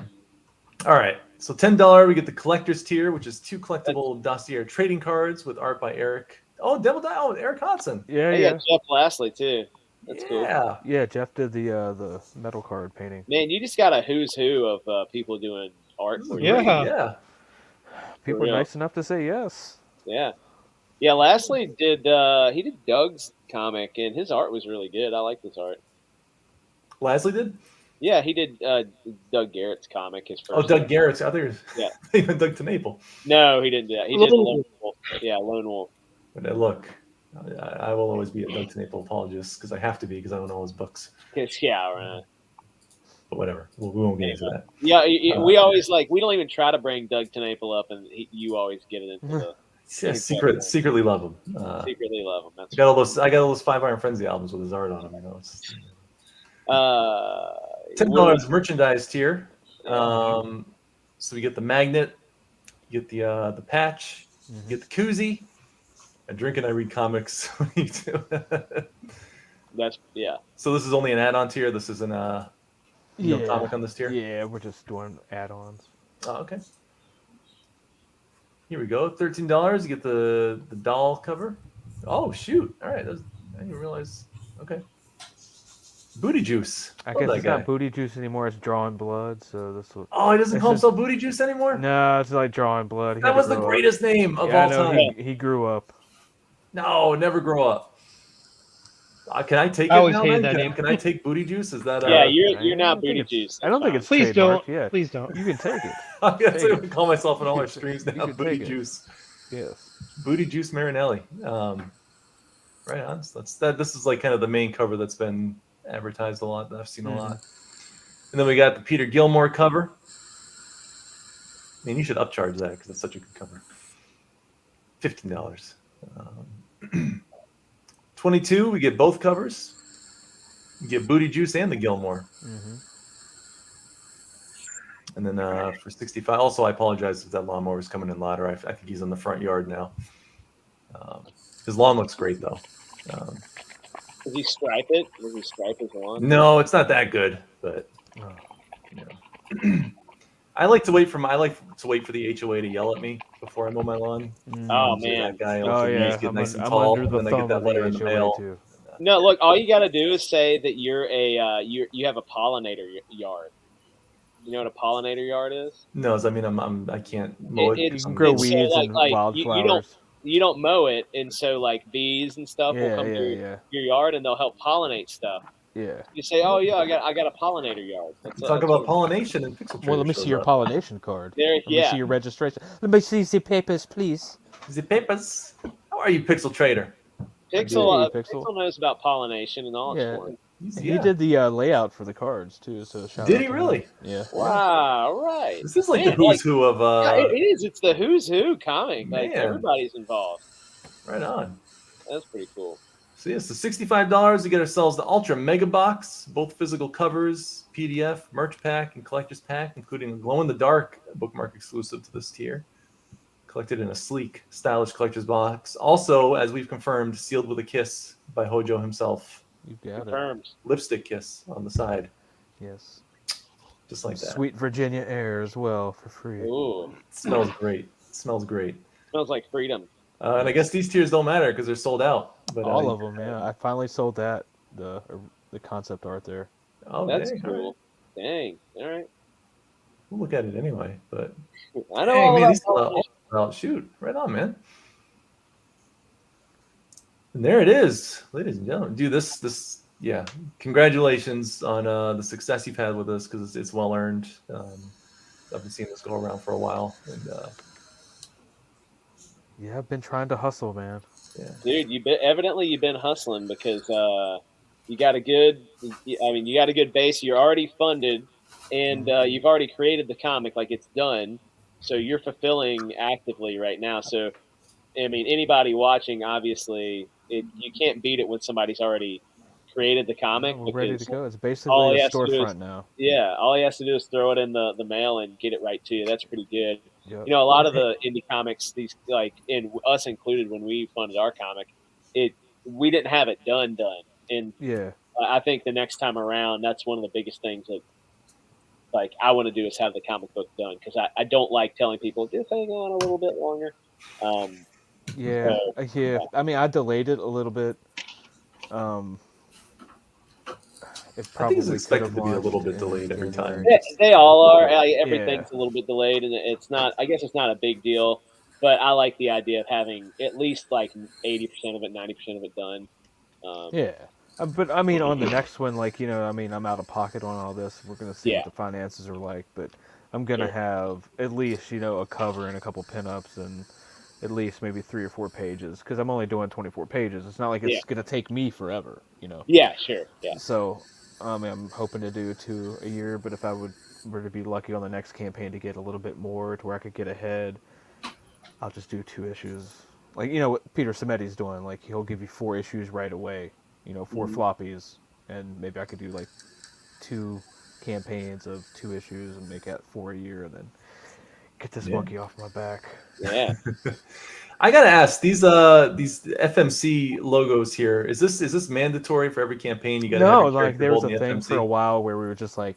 right. So $10, we get the collector's tier, which is 2 collectible dossier trading cards with art by Eric. Oh, Devil Die. Oh, Eric Hodson. Yeah, Hey, yeah. Jeff Lastly too. That's cool. Yeah. Yeah, Jeff did the metal card painting. Man, you just got a who's who of people doing art for you. Yeah. Yeah. People are real. nice enough to say yes. Yeah. Yeah, Lastly did he did Doug's comic and his art was really good. I like his art. Lasley did? Yeah, he did Doug Garrett's comic, his first. Oh, Doug Garrett's. I think Yeah. even Doug TeNaple. No, he didn't do that. He did Lone Wolf. Yeah, Lone Wolf. But look, I will always be a Doug TeNaple apologist because I have to be because I don't know his books. Yeah, right. But whatever. We won't get into that. Yeah, we always we don't even try to bring Doug TeNaple up, and you always get it into the Yeah, secretly love him. secretly love him. That's I got all those Five Iron Frenzy albums with his art on them. You know, it's $10 merchandise tier. So we get the magnet, you get the patch, you get the koozie. I drink and I read comics. That's So this is only an add-on tier. This isn't no comic on this tier. Yeah, we're just doing add-ons. Oh, okay. Here we go. $13. You get the doll cover. Oh shoot! All right, I didn't realize. Okay. Booty Juice. I Love guess that it's guy. not Booty Juice anymore. It's Drawing Blood. So this will. Oh, he doesn't It's call just- himself Booty Juice anymore. No, it's like Drawing Blood. He had That to was the grow up. greatest name of Yeah, all I know, time. he grew up. No, never grow up. Can I take I it always now? hated Then? that name. Can I take Booty Juice? Is that? yeah. I You're not don't think Booty it's- Juice. I don't think it's Please don't. trademarked. Yeah, Please don't. you can take it. That's Take what we call myself on all our streams You now. can Booty take it. Juice. Yes. Booty Juice Marinelli. Right on. So this is like kind of the main cover that's been advertised a lot. That I've seen a lot. And then we got the Peter Gilmore cover. I mean, you should upcharge that because it's such a good cover. $15. 22. We get both covers. We get Booty Juice and the Gilmore. And then for 65, also I apologize if that lawnmower is coming in louder. I think he's in the front yard now. His lawn looks great though. Does he stripe it? Does he stripe his lawn? No, it's not that good, but you know. I like to wait for the HOA to yell at me before I mow my lawn. Oh So man. that guy Oh yeah, get nice and I'm tall, under the and then I thumb get that of letter in the HOA mail. too. No, look. All you got to do is say that you're you have a pollinator yard. You know what a pollinator yard is? No, I mean I can't mow it. It- You can grow it's so, weeds like- and like, wildflowers. You don't mow it, and so like bees and stuff will Yeah, come yeah, through yeah, your yard, and they'll help pollinate stuff. yeah. You say, "Oh yeah, I got a pollinator yard." Talk about pollination and pixel. Well, let me Trader see your shows up. pollination card. There, Let me yeah. see your registration. Let me see the papers, please. The papers. How are you, Pixel Trader? Pixel, Hey, Pixel. Pixel knows about pollination and all its Yeah. forms. He did the layout for the cards too. So shout Did out he to him. really? Yeah. Wow, right. This is like Man, the who's who of yeah, it is. It's the who's who comic. Like Man. everybody's involved. right on. That's pretty cool. So yes, so $65 to get ourselves the Ultra Mega Box, both physical covers, PDF, merch pack, and collector's pack, including a glow-in-the-dark bookmark exclusive to this tier. Collected in a sleek, stylish collector's box. Also, as we've confirmed, sealed with a kiss by Hojo himself. You got it. Confirmed. Lipstick kiss on the side, Yes. just like that. Sweet Virginia air as well for free. Ooh, It smells great. It smells great. smells like freedom. And I guess these tiers don't matter because they're sold out. But All of them, yeah. I finally sold that the concept art there. Oh, That's dang, all right. cool. Dang. All right. We'll look at it anyway. But I know dang, all man, about these pollination. shoot, right on, man. And there it is, ladies and gentlemen. Dude, this yeah, congratulations on the success you've had with this, because it's well earned. I've been seeing this go around for a while, and Yeah, I've been trying to hustle, man. yeah, Dude, you've been hustling because you got a good. I mean, you got a good base. You're already funded, and you've already created the comic, like it's done. So you're fulfilling actively right now. So I mean, anybody watching, obviously, you can't beat it when somebody's already created the Yeah, comic, we're ready to because go. It's basically all a he has to do is, storefront now. yeah, all he has to do is throw it in the mail and get it right to you. That's pretty good. Yep. You know, a lot of the indie comics, these like, in us included, when we funded our comic, we didn't have it done, and Yeah. I think the next time around, that's one of the biggest things that, like, I want to do is have the comic book done, because I don't like telling people just hang on a little bit longer. Yeah. So, Yeah. I mean, I delayed it a little bit. It I think it's probably could expected have to be a little launched bit in delayed every time. January. they all are. Yeah. Everything's a little bit delayed, and it's not. I guess it's not a big deal, but I like the idea of having at least like 80% of it, 90% of it done. Yeah. But I mean, on the next one, like, I mean, I'm out of pocket on all this. We're gonna see Yeah, what the finances are like, but I'm gonna sure. have at least, a cover and a couple pinups and at least maybe 3 or 4 pages, because I'm only doing 24 pages. It's not like Yeah, it's gonna take me forever. yeah, sure. Yeah, So, I mean, I'm hoping to do 2 a year, but if I were to be lucky on the next campaign to get a little bit more to where I could get ahead, I'll just do 2 issues. Like, what Peter Sameti's doing, like he'll give you 4 issues right away, 4 floppies, and maybe I could do like 2 campaigns of 2 issues and make that 4 a year, and then get this monkey off my back. yeah. I gotta ask, these FMC logos here, is this mandatory for every campaign? You gotta have No, your like character there was a holding the thing for a FMC? while where we were just like,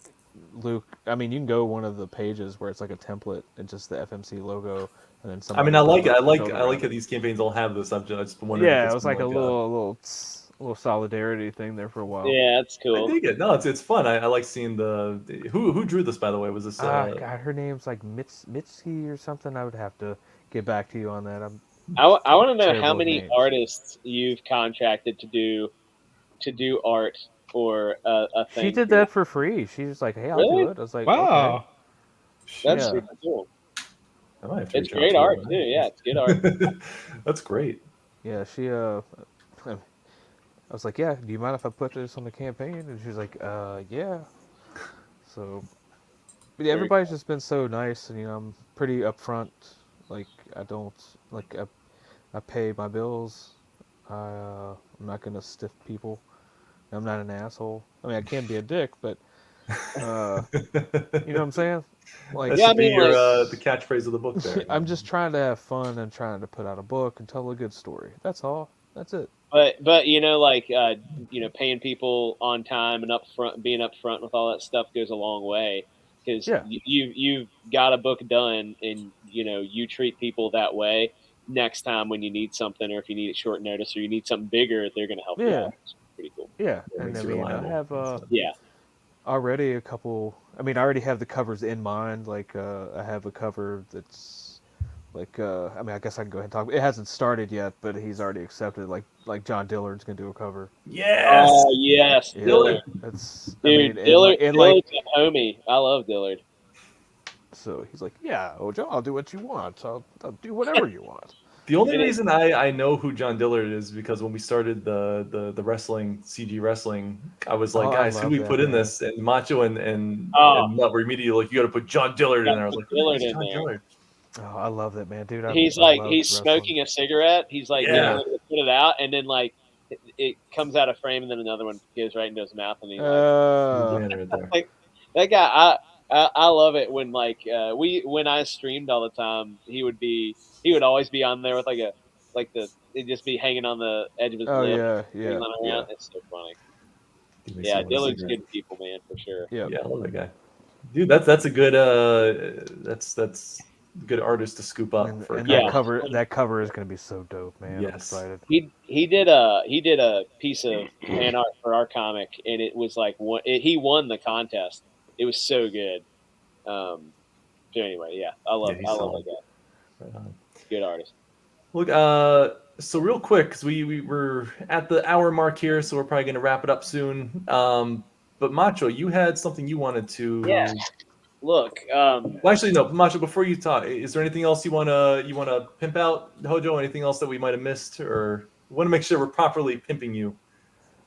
Luke. I mean, you can go one of the pages where it's like a template and just the FMC logo, and then I mean, somebody I like it. I like build I like around how it. these campaigns all have this. I just wondering if Yeah, it it's was been like a like little solidarity thing there for a while. Yeah, that's I cool. dig it. No, it's fun. I like seeing who drew this, by the way. Was this God, her name's like Mitski or something. I would have to get back to you on that. I'm I want to know how terrible with many names. artists you've contracted to do art for a She thing. did For you. that for free. She was like, "Hey, I'll do Really? it." I was like, "Okay." Wow. That's Yeah. super cool. I might have to It's reach out great to her. art too. Yeah, it's good art. That's great. Yeah, she I was like, "Yeah, do you mind if I put this on the campaign?" And she was like, yeah." So, but yeah, Very everybody's just been so nice, and I'm pretty upfront. Like, I don't like I pay my bills. I'm not gonna stiff people. I'm not an asshole. I mean, I can be a dick, but you know what I'm saying? Like, That Yeah, I should be mean, your like, the catchphrase of the book there. I'm just trying to have fun and trying to put out a book and tell a good story. That's all. That's it. but like paying people on time and being upfront with all that stuff goes a long way, because Yeah. you've got a book done, and you treat people that way. Next time when you need something, or if you need it short notice, or you need something bigger, they're going to help you Yeah. out. It's pretty cool. Yeah. It And makes I you mean, I reliable. have Yeah. already a couple. I mean, I already have the covers in mind. Like, I have a cover that's like, I mean, I guess I can go ahead and talk. It hasn't started yet, but he's already accepted. Like John Dillard's gonna do a cover. Yes. Oh yes, Yeah, Dillard. that's. I Dude, mean, and Dillard, like, and like, Dillard's a homie. I love Dillard. so he's like, yeah, Ojo, I'll do what you want. I'll do whatever you want. The only It is- reason I know who John Dillard is because when we started the wrestling CG wrestling, I was like, Oh, I guys, who love we that, put in man. this? And Macho and Oh. Nut were immediately like, you got to put John Dillard in there. I was like, who Dillard is in John there. Dillard? Oh, I love that, man, dude. He's I like loved he's wrestling. smoking a cigarette. He's like getting Yeah. ready to put it out, and then like it comes out of frame, and then another one goes right into his mouth, and he's Right there. like, that guy. I love it when when I streamed all the time, he would always be on there with it'd just be hanging on the edge of his Oh lip, yeah. wiggling around. Yeah. It's so funny. He makes Yeah, me want a Dillard's cigarette. good people, man, for sure. Yeah. Yeah, I love that guy. Dude, that's a good that's a good artist to scoop up And, for. and Yeah. that cover is gonna be so dope, man. I'm Yes. excited. He did a piece of fan art for our comic, and it was like he won the contest. It was so good. So anyway, yeah, I love he's that solid. guy. Right on. Good artist. Look, So real quick, because we're at the hour mark here, so we're probably going to wrap it up soon. But Macho, you had something you wanted to. Yeah. Look. Well, actually, no, Macho. Before you talk, is there anything else you wanna pimp out, Hojo? Anything else that we might have missed, or want to make sure we're properly pimping you?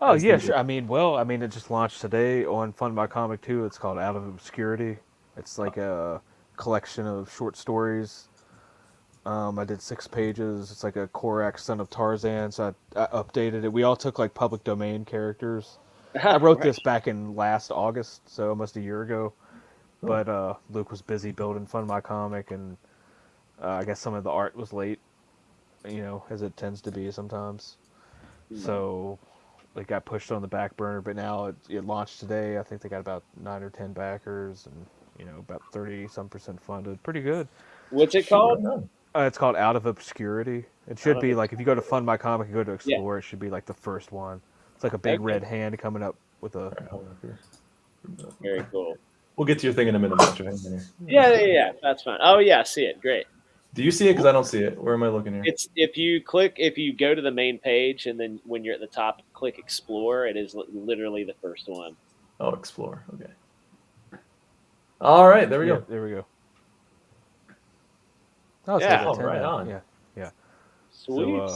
Oh as yeah, needed? sure. I mean, it just launched today on Fun by Comic 2. It's called Out of Obscurity. It's like a collection of short stories. I did 6 pages. It's like a Korak son of Tarzan, so I updated it. We all took like public domain characters. I wrote this back in last August, so almost a year ago. But Luke was busy building Fun by Comic, and I guess some of the art was late, as it tends to be sometimes. So it got pushed on the back burner, but now it launched today. I think they got about 9 or 10 backers, and about 30% funded. Pretty good. What's it called? It's called Out of Obscurity. It should be like if you go to Fun by Comic and go to Explore, it should be like the first one. It's like a big red hand coming up with a. Very cool. We'll get to your thing in a minute, Macho. Hang on here. Yeah. That's fine. Oh yeah, I see it. Great. Do you see it? Because I don't see it. Where am I looking here? It's if you go to the main page, and then when you're at the top, click Explore. It is literally the first one. Oh, Explore. Okay. All right, there we go. There we go. Oh, yeah. Right on. Yeah. Sweet.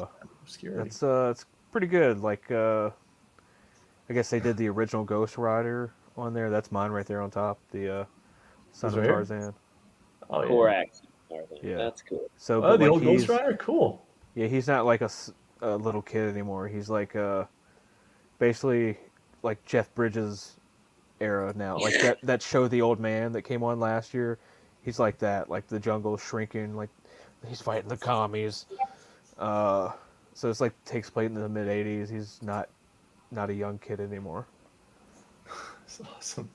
So it's pretty good. Like I guess they did the original Ghost Rider on there. That's mine right there on top. The Son of Tarzan. Oh yeah. Correct. Yeah, that's cool. So the old Ghost Rider, cool. Yeah, he's not like a little kid anymore. He's like basically like Jeff Bridges era now. Like that show The Old Man that came on last year. He's like that. Like the jungle's shrinking. Like he's fighting the commies. So it's like takes place in the mid '80s. He's not a young kid anymore. That's awesome.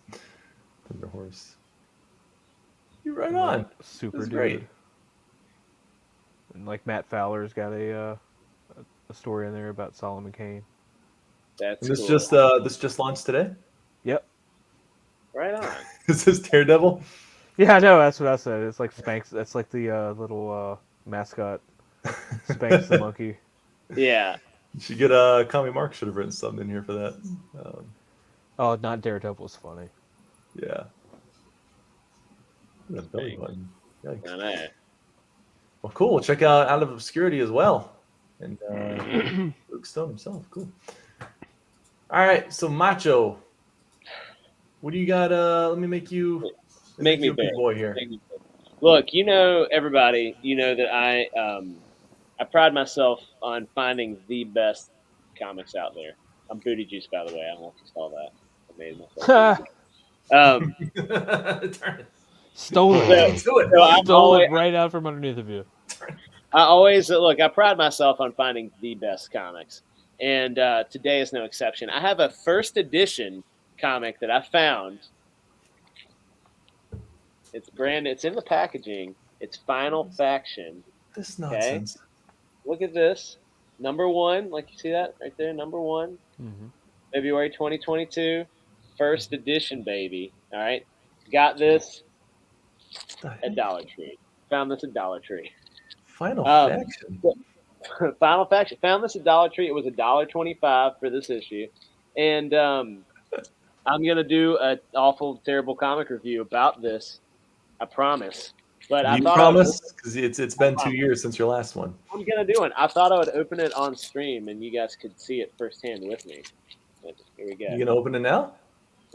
Thunder Horse. You're right on. Super That's dude. great. And like Matt Fowler's got a story in there about Solomon Kane. That's this cool. This just launched today. Yep. Right on. Is this Daredevil? Yeah, I know. That's what I said. It's like Spanx. That's like the little mascot, Spanx the monkey. Yeah. You should get Kami Mark should have written something in here for that. Oh, not Daredevil's funny. Yeah. That belly button. Yikes. I know. Well, cool. We'll check out Out of Obscurity as well. And Luke Stone himself. Cool. All right. So, Macho, what do you got? Let me make you a big boy here. Look, everybody, that I pride myself on finding the best comics out there. I'm Booty Juice, by the way. I don't know if you saw that. I made myself. Stole it right out from underneath of you. I always I pride myself on finding the best comics, and today is no exception. I have a first edition comic that I found. It's in the packaging. It's Final Faction. This nonsense. Okay? Look at this. Number 1, like you see that right there, number 1. Mm-hmm. February 2022, first edition, baby. All right, got this at Dollar Tree. Found this at Dollar Tree. Final Faction. Final Faction. Found this at Dollar Tree. It was $1.25 for this issue, and I'm gonna do an awful, terrible comic review about this. I promise. But I promise because it's been 2 years since your last one. I'm gonna do it. I thought I would open it on stream and you guys could see it firsthand with me. But here we go. You gonna open it now?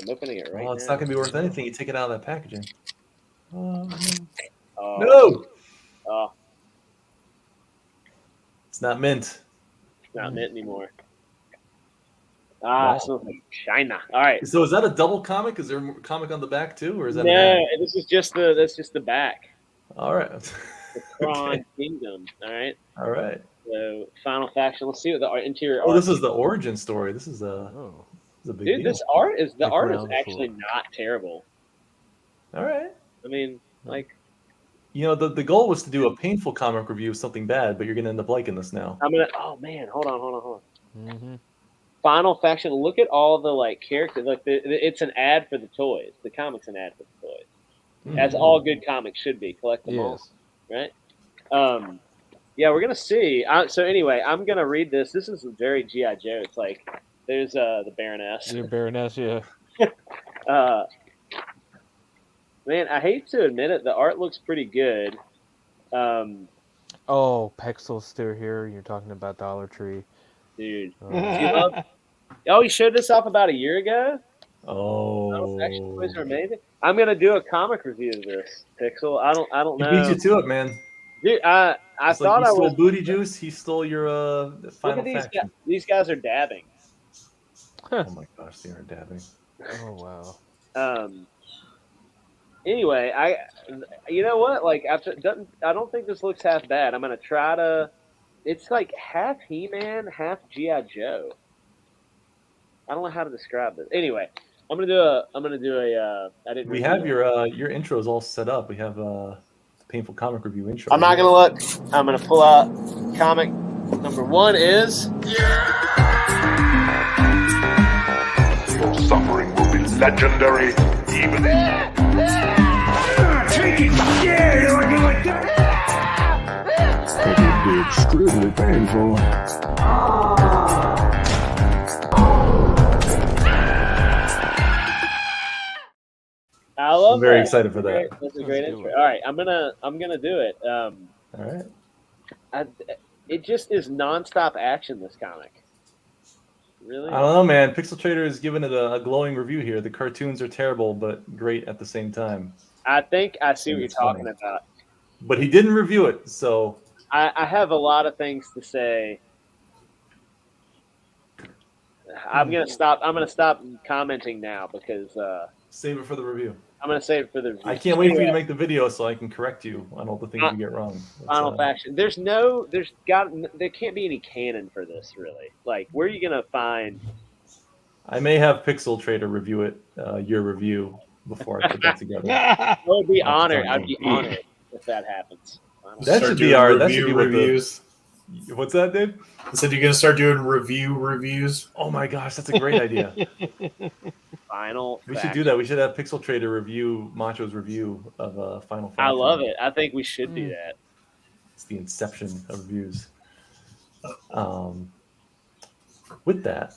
I'm opening it right now. It's not gonna be worth anything. You take it out of that packaging. No. It's not mint. It's not mint anymore. It smells like China. All right. So is that a double comic? Is there a comic on the back too, or is that? No, this is just the back. All right. The Kron Kingdom. All right. All right. So Final Faction. Let's see what the interior. Oh, this is the origin story. This is a big deal. This art is actually not terrible. All right. I mean, the goal was to do a painful comic review of something bad, but you're gonna end up liking this now. Oh man, hold on. Mm-hmm. Final Faction. Look at all the characters. It's an ad for the toys. The comic's an ad for the toys. As all good comics should be. Collect them all, right? Yeah, we're gonna see. So anyway, I'm gonna read this. This is very GI Joe. It's like there's the Baroness. Yeah, Baroness, yeah. Man, I hate to admit it, the art looks pretty good. Oh, Pexel's still here. You're talking about Dollar Tree. Dude, he showed this off about a year ago. Action Oh, toys are amazing. I'm gonna do a comic review of this, Pixel. I don't he know. beat you to it, man. Dude, I It's thought like he I stole was. Booty Juice. He stole your Look final at these guys. faction. These guys are dabbing. Oh my gosh, they are dabbing. Oh wow. Anyway, you know what? Like I don't think this looks half bad. I'm gonna try to. It's like half He-Man, half GI Joe. I don't know how to describe this. Anyway, I'm gonna do a. I didn't. We have your intros all set up. We have painful comic review intro. I'm not gonna look. I'm gonna pull out comic number 1 is. Your suffering will be legendary, even take it! Yeah, you like it like that? It would be extremely painful. I love I'm very that. excited for that. That's a great intro. All right, I'm gonna do it. All right. It just is nonstop action. This comic. Really? I don't know, man. Pixel Trader is giving it a glowing review here. The cartoons are terrible, but great at the same time. I think I see what you're It's talking funny. about. But he didn't review it, so I have a lot of things to say. I'm gonna stop commenting now because save it for the review. I'm gonna save it for the review. I can't wait for you to make the video so I can correct you on all the things you get wrong. Final faction. There can't be any canon for this, really. Like, where are you gonna find? I may have Pixel Trader review it, your review, before I put that together. I would be honored. I'd be honored if that happens. That should be our reviews. What's that, Dave? I said you're gonna start doing reviews. Oh my gosh, that's a great idea. Final. We should do that. We should have Pixel Trader review Macho's review of Final Faction. I love it. I think we should do that. It's the inception of reviews. With that,